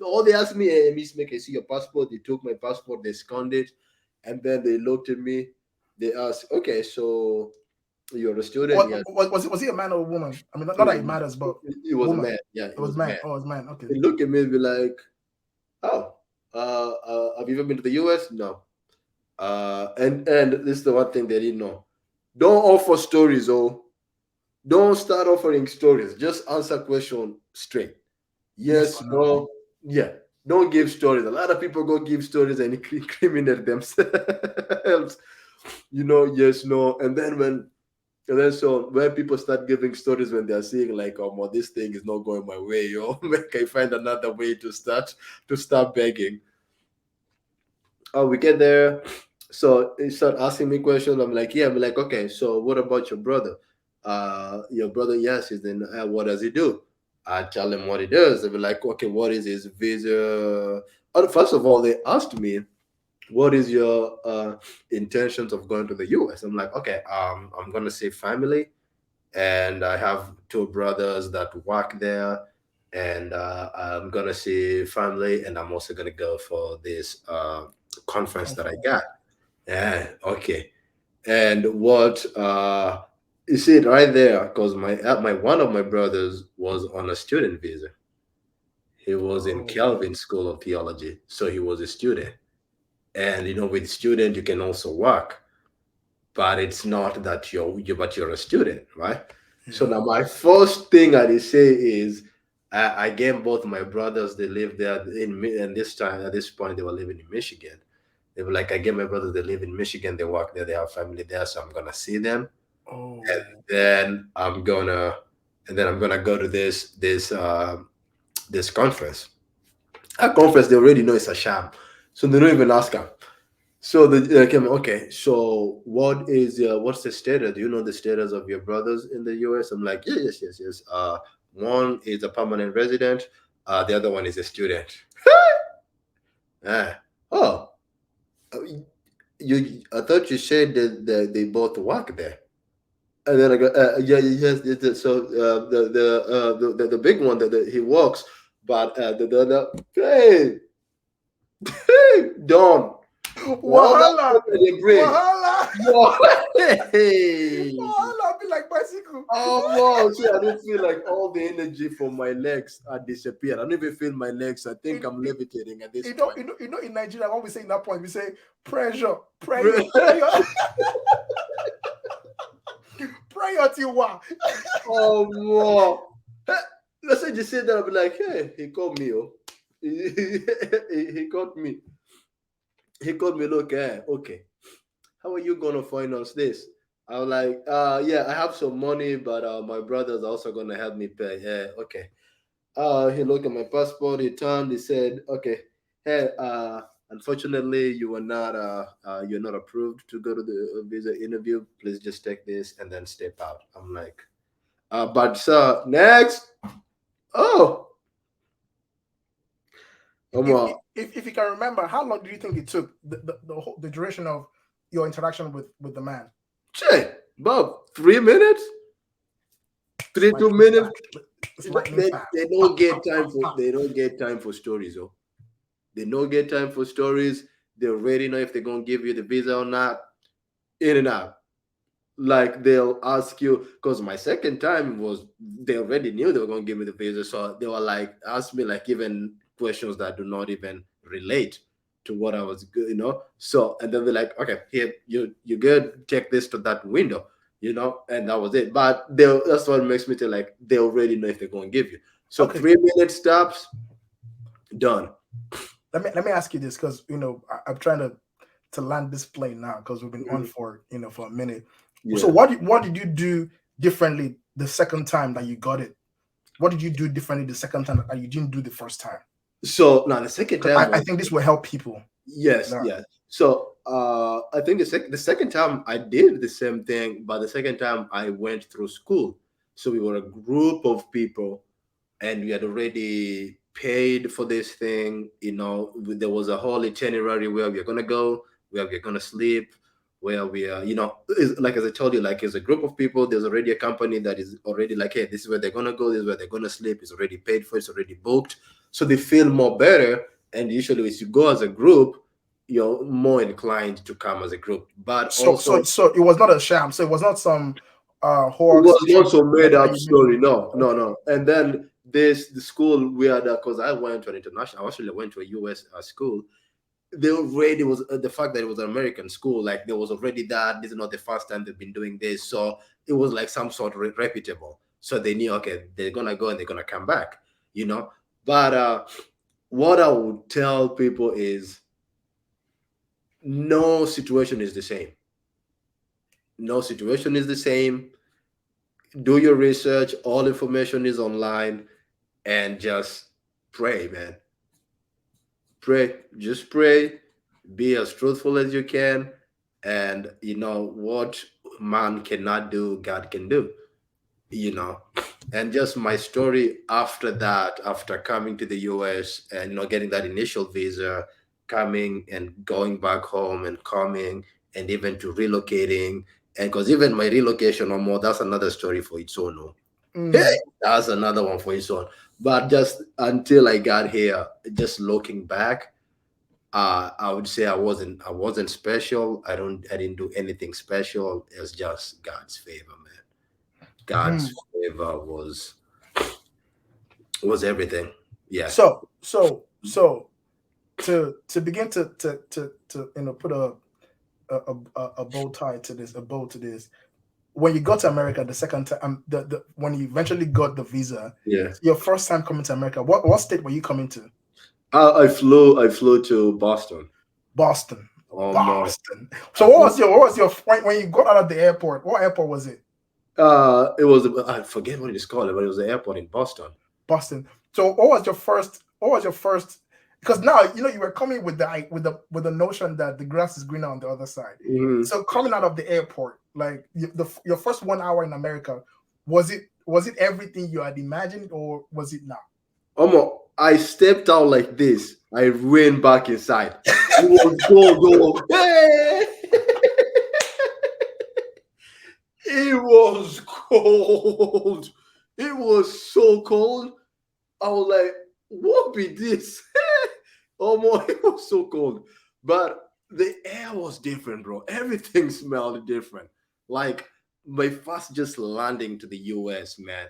all they asked me, hey, Miss, make I see your passport. They took my passport, they scanned it, and then they looked at me. They asked, okay, so you're a student? what Yes. was he a man or a woman? I mean, not It that was it matters, but it was a woman. man. Yeah, It it was was a man. man. Oh, it was man. Okay. They look at me and be like, oh, have you ever been to the US? No. And this is the one thing they didn't know. Don't offer stories, oh. Don't start offering stories. Just answer question straight. Yes Yes, or no? no, yeah. Don't give stories. A lot of people go give stories and incriminate themselves. Yes, no. And then so when people start giving stories when they're seeing like, oh, well, this thing is not going my way, make I find another way to start begging. Oh, we get there. So he start asking me questions. I'm like, yeah. I'm like, okay. So what about your brother? Your brother, yes. He's in. What does he do? I tell him what he does. They be like, okay, what is his visa? First of all, they asked me, what is your intentions of going to the US? I'm like, okay, I'm gonna say family, and I have two brothers that work there, and I'm gonna see family, and I'm also gonna go for this conference that I Conference. got. Yeah, okay. And what you see it right there, because my one of my brothers was on a student visa. He was in Oh, Calvin School of Theology, so he was a student. And with student you can also work, but it's not that you're a student, right? So yeah. now my first thing I say is I gave both my brothers, they live there and this time at this point they were living in Michigan. They were like, I gave my brothers, they live in Michigan, they work there, they have family there, so I'm gonna see them. And Oh, then I'm gonna go to this conference. That conference they already know it's a sham. So they don't even ask them. So they came, okay, so what's the status? Do you know the status of your brothers in the US? I'm like, yeah, yes, yes, yes. One is a permanent resident, the other one is a student. Ah, oh, uh, I thought you said that they both work there. And then I go, yeah, yes, yes, yes. So the big one that he works, but hey, hey, Don, all that wahala, stuff that they bring. wahala, Whoa, hey. wahala. Be like bicycle. Oh wow! See, I didn't feel like all the energy from my legs had disappeared. I don't even feel my legs. I think It, I'm it, levitating at this point. in Nigeria, when we say in that point, we say pressure, prayer, prayer till what? Oh wow! Let's say just say that I'll be like, hey, he called me. Oh, he called me. He called me. Look, okay. How are you gonna finance this? I was like, yeah, I have some money, but my brother's also gonna help me pay. Yeah, okay. He looked at my passport. He turned. He said, "Okay, hey, unfortunately, you're not approved to go to the visa interview. Please just take this and then step out." I'm like, "But sir, next." Oh, if, uh, if you can remember, how long do you think it took the duration of your interaction with the man? Che, about 3 minutes, three two Lightning minutes. fast. It's lightning They fast. don't get time for stories, oh. They don't get time for stories. They already know if they're gonna give you the visa or not. In and out. Like they'll ask you, because my second time was they already knew they were gonna give me the visa, so they were like ask me like even questions that do not even relate to what I was, So and then they're like, okay, here you good, take this to that window, and that was it. But that's what makes me feel like they already know if they're gonna give you. So Okay, 3 minute stops, done. let me ask you this because I'm trying to land this plane now because we've been on Mhm. for a minute. So Yeah. what did you do differently the second time that you got it? What did you do differently the second time that you didn't do the first time? So now the second 'Cause time I was think this will help people yes, learn. yes. So I think the second time I did the same thing, but the second time I went through school. So we were a group of people, and we had already paid for this thing. There was a whole itinerary where we are gonna go, where we are gonna sleep, where we are. Like as I told you, like as a group of people, there's already a company that is already like, hey, this is where they're gonna go, this is where they're gonna sleep. It's already paid for. It's already booked, so they feel more better. And usually, if you go as a group, you're more inclined to come as a group. But So also, so so it was not a sham. So it was not some it hoax was trip not so made that up you made. story. No, no, Okay. no. And then the school we had, because I went to an international, I actually went to a US school. they already was the fact that it was an American school, like there was already that. This is not the first time they've been doing this, so it was like some sort of reputable. So they knew, okay, they're gonna go and they're gonna come back, you know. But what I would tell people is no situation is the same. No situation is the same. Do your research. All information is online, and just pray, man. Pray. Just pray. Be as truthful as you can, and you know what man cannot do, God can do. You know, and just my story after that, after coming to the US and getting that initial visa, coming and going back home and coming and even to relocating, and because even my relocation or more, that's another story for its own. Oh. Hey, that's another one for its own. But just until I got here, just looking back, I would say I wasn't special. I didn't do anything special. It was just God's favor, man. Mhm. God's favor was everything. Yeah. So to begin to put a bow tie to this, a bow to this. When you got to America the second time, the when you eventually got the visa, Yeah. your first time coming to America, what state were you coming to? I flew to Boston. Boston. My Boston. So what was your when you got out of the airport? What airport was it? it was I forget what it is called, but it was the airport in Boston. Boston. So what was your first? What was your first? Because now you were coming with the notion that the grass is greener on the other side. Mhm. So coming out of the airport, like your first 1 hour in America, was it everything you had imagined, or was it not? I stepped out like this. I ran back inside. It was cold, though. Hey! It was cold. It was so cold. I was like, what be this? It was so cold. But the air was different, bro. Everything smelled different. Like my first just landing to the US, man.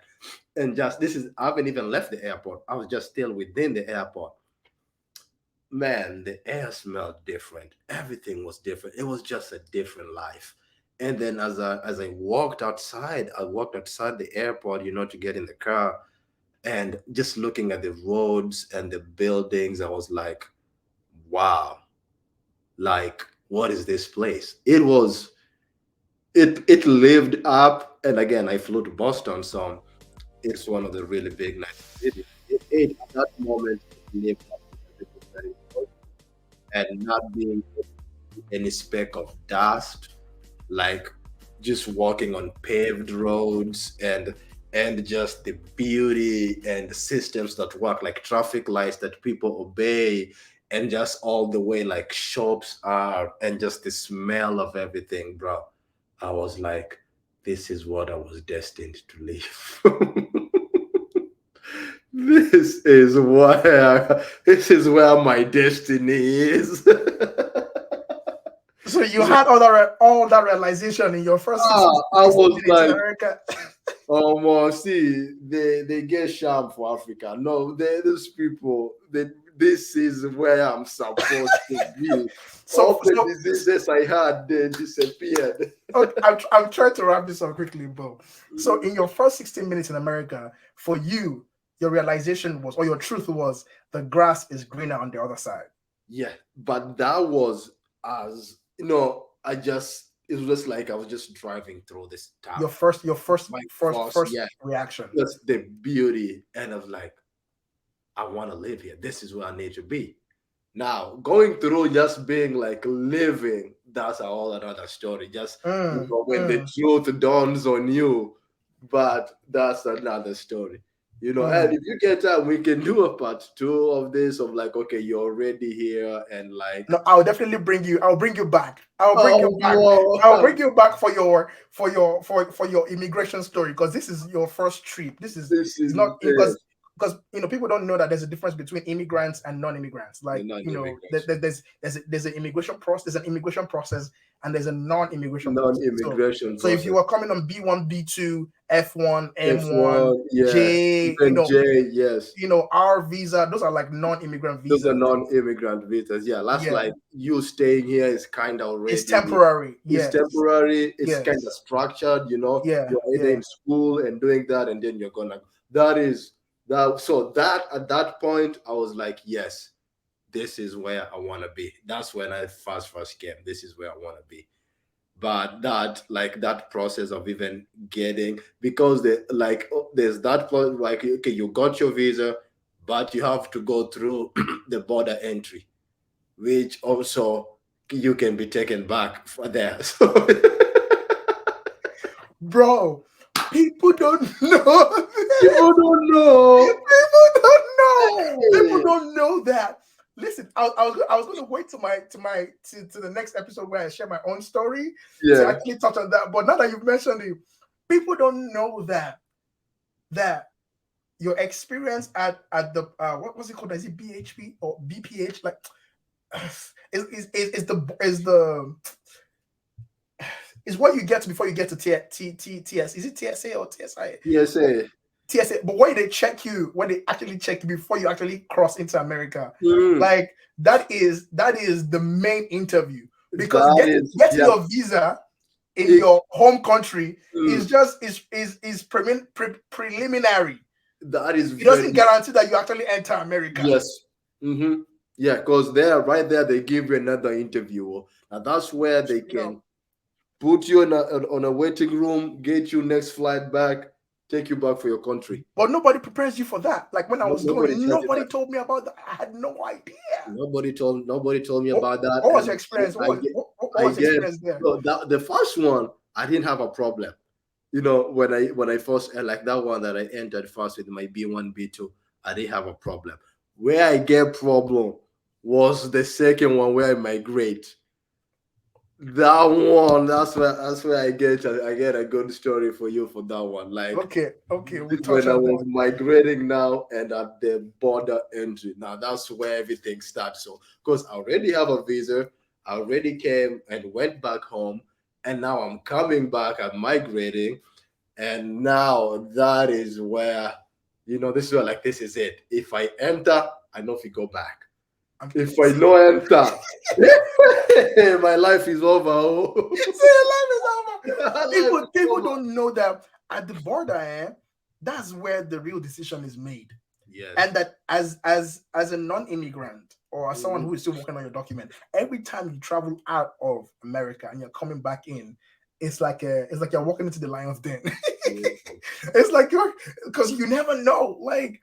And just I haven't even left the airport. I was just still within the airport. Man, the air smelled different. Everything was different. It was just a different life. And then as I walked outside the airport, to get in the car, and just looking at the roads and the buildings, I was like, wow, like what is this place? It lived up. And again, I flew to Boston, so it's one of the really big nice cities. It at that moment it lived up to everything that it was, and not being any speck of dust, like just walking on paved roads, and just the beauty and the systems that work, like traffic lights that people obey, and just all the way like shops are, and just the smell of everything, bro. I was like, this is what I was destined to live. This is where my destiny is. So you had all that realization in your first 60, I 60 was minutes in like, America. see, they get sham for Africa. No, these people, this is where I'm supposed to be. So, All the so diseases I had, they disappeared. okay, I'm trying to wrap this up quickly, Bo. So in your first 16 minutes in America, for you, your realization was, or your truth was, the grass is greener on the other side. Yeah, but that was as it was just like I was just driving through this town. Your first, your first, My first, first, first yeah, reaction. just the beauty, and I was like, I want to live here. This is where I need to be. Now, going through just being like living, that's a whole another story. Just when the Mm. truth dawns on you, but that's another story. And if you get time, we can do a part two of this, of like, okay, you're already here, and like, No, I'll definitely bring you. I'll bring you back. I'll bring you oh, back. I'll wow, bring you back for your immigration story, because this is your first trip. This is this it's is not because people don't know that there's a difference between immigrants and non-immigrants. the Like non-immigration, there's an immigration process. There's an immigration process, and there's a non-immigration process. So non-immigration so if you process. are coming on B1, B2, F1, M1, F1, yeah, J, even J, yes. R visa. Those are like non-immigrant Those are visas. non-immigrant visas. Yeah, that's Yeah, like you staying here is kind of it's already. temporary. It's Yes, temporary. It's kind yes, of structured. yeah, You're either yeah. in school and doing that, and then you're gonna. That is that. So that at that point, I was like, yes, this is where I want to be. That's when I first came. This is where I want to be. But that process of even getting, because there's that point, like, okay, you got your visa, but you have to go through the border entry, which also you can be taken back for there. So Bro, people don't know. people don't know. People don't know. People Hey. don't know that. Listen, I was going to wait to the next episode where I share my own story to Yeah. actually touch on that. But now that you've mentioned it, people don't know that your experience at the what was it called? Is it BHP or BPH? Like, is what you get to before you get to TS. Is it TSA or TSI? PSA. TSA, but when they check you, when they actually check you before you actually cross into America, Mm, like that is the main interview, because that getting is, getting yeah. your visa in It, your home country is mm, just preliminary. that is It doesn't very, guarantee that you actually enter America. yes. Mm-hmm. Yeah, because right there, they give you another interview. And that's where they No, can put you on a waiting room, get you next flight back, take you back for your country. but nobody prepares you for that. Like when I was Nobody going, tells you nobody that. told me about that. I had no idea. Nobody told me What, about that. what was your And experience? I get What I was your get experience there? so that the first one I didn't have a problem. When I first, like that one that I entered first with my B1 B2, I didn't have a problem. Where I get problem was the second one where I migrate. That one, that's where I get a good story for you for that one. Like, Okay, we'll touch when I on was that. migrating now and at the border entry. Now that's where everything starts. So, because I already have a visa, I already came and went back home, and now I'm coming back, I'm migrating, and now that is where, this is where, like, this is it. If I enter, I know if you go back. If I no enter, my life is over. Oh. See, life is over. Life is People over. don't know that at the border, that's where the real decision is made. Yes. And that as a non-immigrant or as someone Mhm. who is still working on your document, every time you travel out of America and you're coming back in, it's like you're walking into the lion's den. It's like because you never know. Like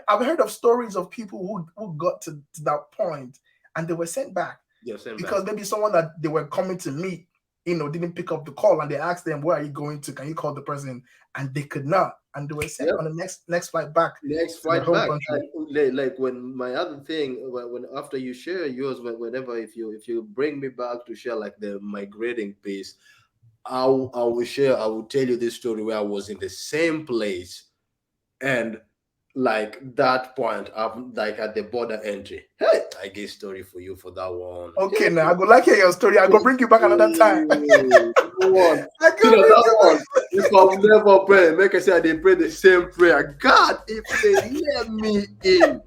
I've heard of stories of people who got to that point and they were sent back Yes, same because back. maybe someone that they were coming to meet, didn't pick up the call, and they asked them, "Where are you going to? Can you call the person?" And they could not, and they were sent Yep. on the next flight back Next to their flight home back. country. Like when my other thing, when after you share yours, whenever, if you bring me back to share like the migrating piece, I will share. I will tell you this story where I was in the same place, and like that point, I'm like at the border entry. Hey, I get story for you for that one. Okay, now I go like hear your story. I go bring you back another time. That one. I You go know bring that you one. back. If I'll never pray, make I say they pray the same prayer. God, if they let me in.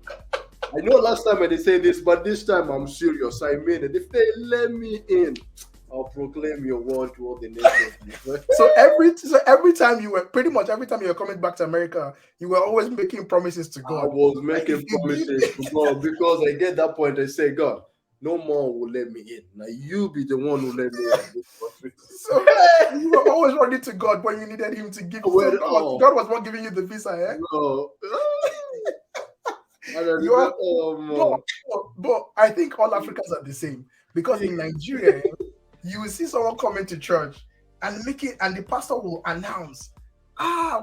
I know last time I did say this, but this time I'm serious. I mean it. If they let me in, I'll proclaim your word to all the nations. So every time you were pretty much every time you were coming back to America, you were always making promises to I God. was Like if making you give promises to God, because I get that point. I say, God, no more will let me in. Now you be the one who let me in this country. so you were always running to God when you needed him to give you. So Well, God was not giving you the visa, eh? no. I don't You are, know. Oh, but, man. but I think all Africans are the same because in Nigeria, you will see someone coming to church and and the pastor will announce,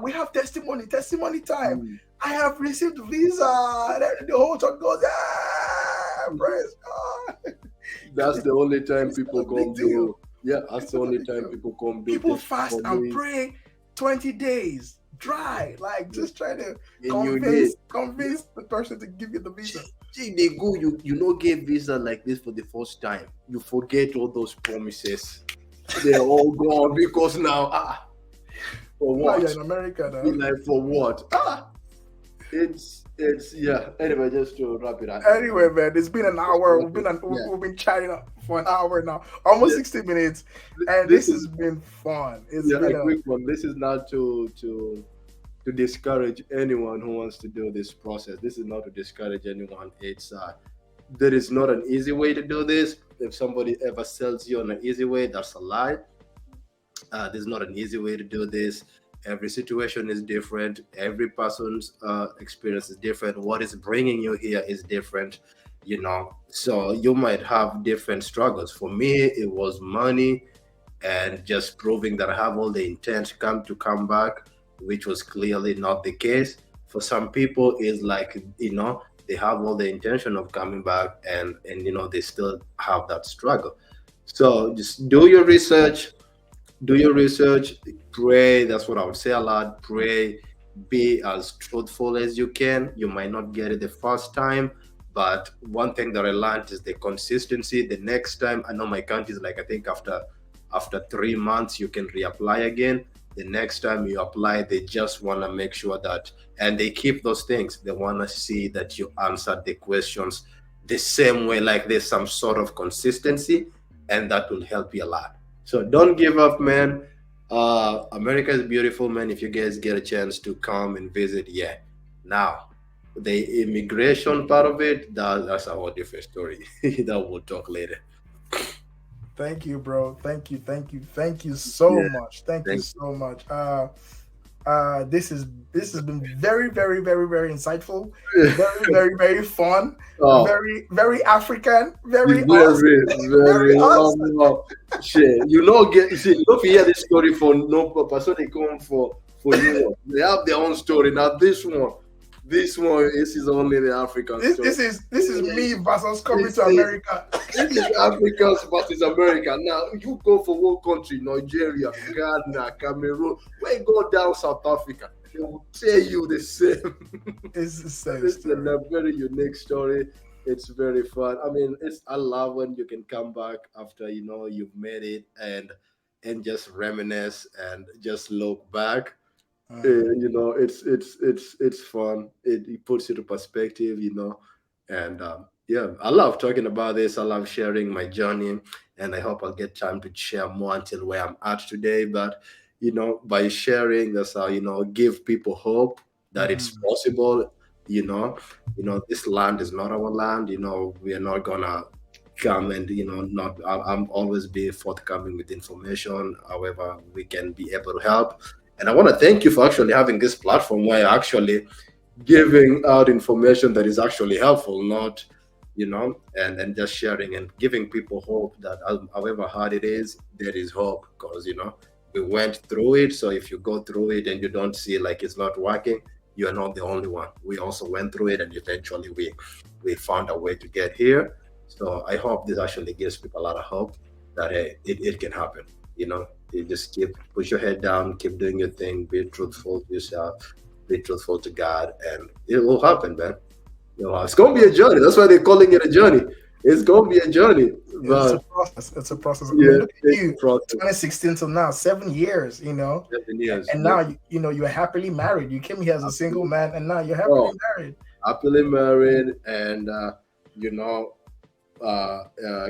we have testimony time. Mm. I have received visa. And the whole church goes, praise God. That's the only time It's people not a big come deal. do. Yeah, that's It's the not a only big time deal. people come do. People fast and testimony. pray 20 days dry, like just trying to And convince the person to give you the visa. see, they go, you don't get visa like this for the first time. You forget all those promises. They're all gone because now For Now you're what? in America Be now. like, for what? It's yeah. Anyway, just to wrap it up. Anyway, man, it's been an hour. Yeah. We've been chatting for an hour now, almost Yeah. 60 minutes, and This this has is been fun. It's yeah, been a quick one. This is not to discourage anyone who wants to do this process. This is not to discourage anyone. It's there is not an easy way to do this. If somebody ever sells you on an easy way, that's a lie. There's not an easy way to do this. Every situation is different. Every person's experience is different. What is bringing you here is different, So you might have different struggles. For me, it was money and just proving that I have all the intent to come back, which was clearly not the case. For some people, is like they have all the intention of coming back, and they still have that struggle. So just do your research, pray. That's what I would say a lot. Pray, be as truthful as you can. You might not get it the first time, but one thing that I learned is the consistency. The next time, I know my country is like, I think after 3 months you can reapply again. The next time you apply, they just want to make sure that, and they keep those things. They want to see that you answered the questions the same way, like there's some sort of consistency, and that will help you a lot. So don't give up, man. America is beautiful, man. If you guys get a chance to come and visit, yeah. Now, the immigration part of it, that's a whole different story. That we'll talk later. Thank you, bro. Thank you so Yeah, much. Thank you thank so much. This has been very, very, very, very insightful, you. very, very, very fun, Oh, very, very African, very us, very, very very. Oh us. no, shit. You don't hear this story for no purpose. So they come for Europe. They have their own story. Now this is only the African This, story. this is me versus coming This to is America. this is Africans versus America. Now you go for one country, Nigeria, Ghana, Cameroon. When you go down South Africa, they will tell you the same. It's the same It's a story. very unique story. It's very fun. I mean, I love when you can come back after you've made it, and just reminisce and just look back. It's fun. It puts it to perspective, and yeah, I love talking about this. I love sharing my journey, and I hope I'll get time to share more until where I'm at today. But by sharing, that's how give people hope that it's Mhm. possible. This land is not our land. We are not gonna come and not. I'm always be forthcoming with information. However, we can be able to help. And I want to thank you for actually having this platform where you're actually giving out information that is actually helpful, not, and just sharing and giving people hope that however hard it is, there is hope because, we went through it. So if you go through it and you don't see like it's not working, you're not the only one. We also went through it and eventually we found a way to get here. So I hope this actually gives people a lot of hope that hey, it can happen, you just push your head down, keep doing your thing, be truthful to yourself, be truthful to God, and it will happen, man. It's gonna be a journey. That's why they're calling it a journey. It's gonna be a journey, It's a but process. It's a process. I mean, yeah, look at it's you, a process. 2016 till now, 7 years. 7 years. And Yeah. now you're happily married. You came here as a single man, and now you're happily Oh, married. happily married, and you know,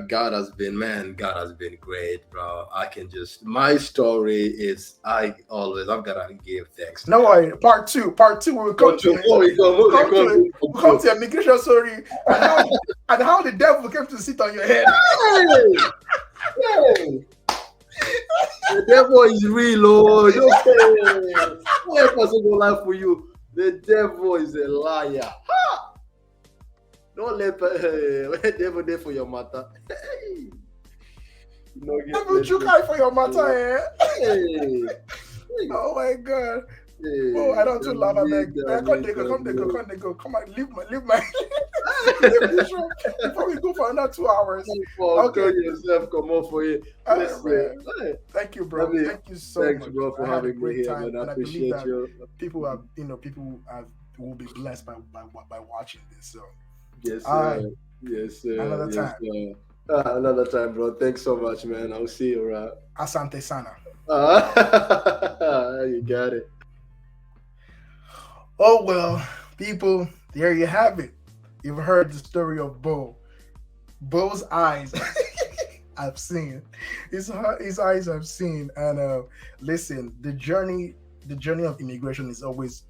God has been great, bro. I can just my story is I've gotta give thanks to No God. worry. Part two. We'll come But to before it. we go, We'll we come to it. come We'll come to your immigration story and how the devil came to sit on your head. Hey, the devil is real, oh. Okay. What person go lie for you? The devil is a liar. Ha! Don't let devil there for your matter. Hey. Devil you cry for your matter, eh? Hey. Oh my god. Hey. Oh, I don't too laugh. I beg. Come they go. Come on, leave my leave the show before we go for another 2 hours. Okay. Okay. Yourself come on for you. All right, Listen, man. hey, Thank you, bro. David, Thank you so thanks, much. bro, for I had a having me great here, time, man. I and I believe appreciate that you. people will be blessed by watching this. So, Yes, all right, sir. Yes, sir. another Yes, time. sir. Another time, bro. Thanks so much, man. I'll see you around. Asante sana. You got it. Oh well, people, there you have it. You've heard the story of Bo. Bo's eyes. I've seen his eyes. I've seen, and listen, the journey of immigration is always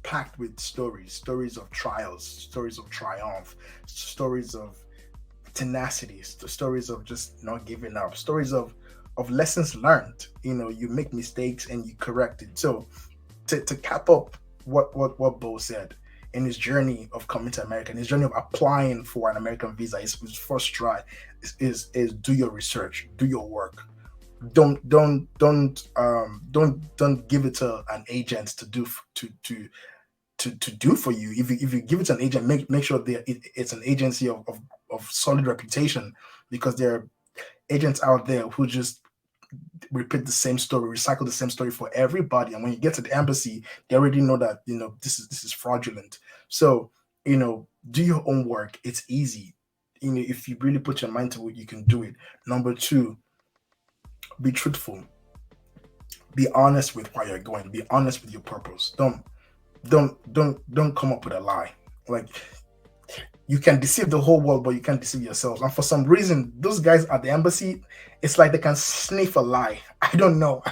packed with stories of trials, stories of triumph, stories of tenacity, stories of just not giving up, stories of lessons learned. You make mistakes and you correct it. So to cap up what Bo said, in his journey of coming to America, in his journey of applying for an American visa, his first try is do your research, do your work. Don't give it to an agent to do for you. If you give it to an agent, make sure it's an agency of solid reputation, because there are agents out there who just repeat the same story, recycle the same story for everybody, and when you get to the embassy, they already know that this is fraudulent. So do your own work. It's easy. If you really put your mind to it, you can do it. Number 2, be truthful. Be honest with why you're going. Be honest with your purpose. Don't come up with a lie. Like, you can deceive the whole world, but you can't deceive yourselves. And for some reason, those guys at the embassy, it's like they can sniff a lie. I don't know.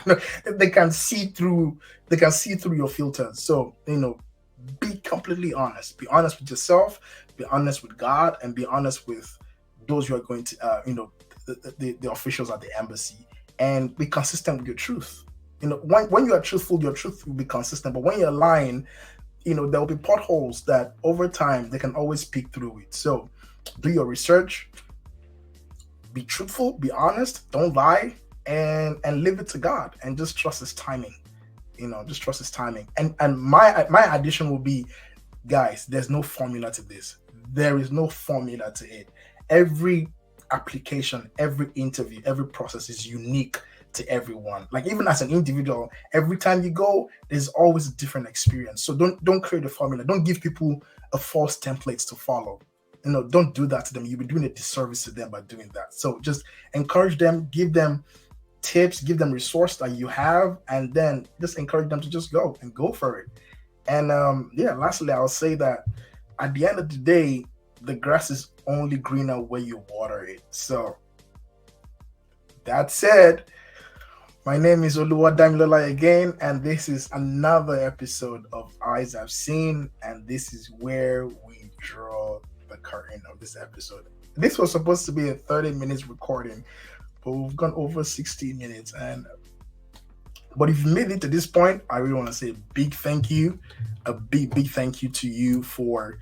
They can see through your filters. So, be completely honest. Be honest with yourself, be honest with God, and be honest with those you are going to, the officials at the embassy, and be consistent with your truth. When you are truthful, your truth will be consistent. But when you're lying, there will be potholes that over time they can always peek through it. So do your research, be truthful, be honest, don't lie, and leave it to God, and just trust his timing. Just trust his timing. And my addition will be, guys, there's no formula to this. There is no formula to it. Every application, every interview, every process is unique to everyone. Like, even as an individual, every time you go, there's always a different experience. So don't create a formula. Don't give people a false template to follow. Don't do that to them. You'll be doing a disservice to them by doing that. So just encourage them, give them tips, give them resource that you have, and then just encourage them to just go for it. And lastly, I'll say that at the end of the day, the grass is only greener where you water it. So that said, my name is Oluwadamilola again, and this is another episode of Eyes I've Seen, and this is where we draw the curtain of this episode. This was supposed to be a 30 minutes recording, but we've gone over 60 minutes. But if you made it to this point, I really want to say a big thank you to you for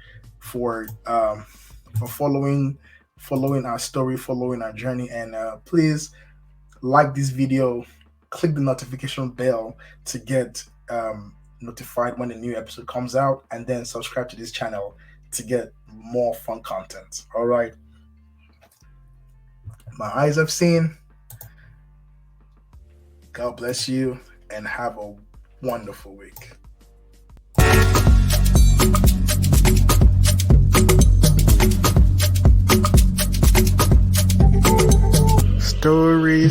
following our story, following our journey, and please like this video. Click the notification bell to get notified when a new episode comes out, and then subscribe to this channel to get more fun content. All right. My eyes have seen. God bless you and have a wonderful week. Story.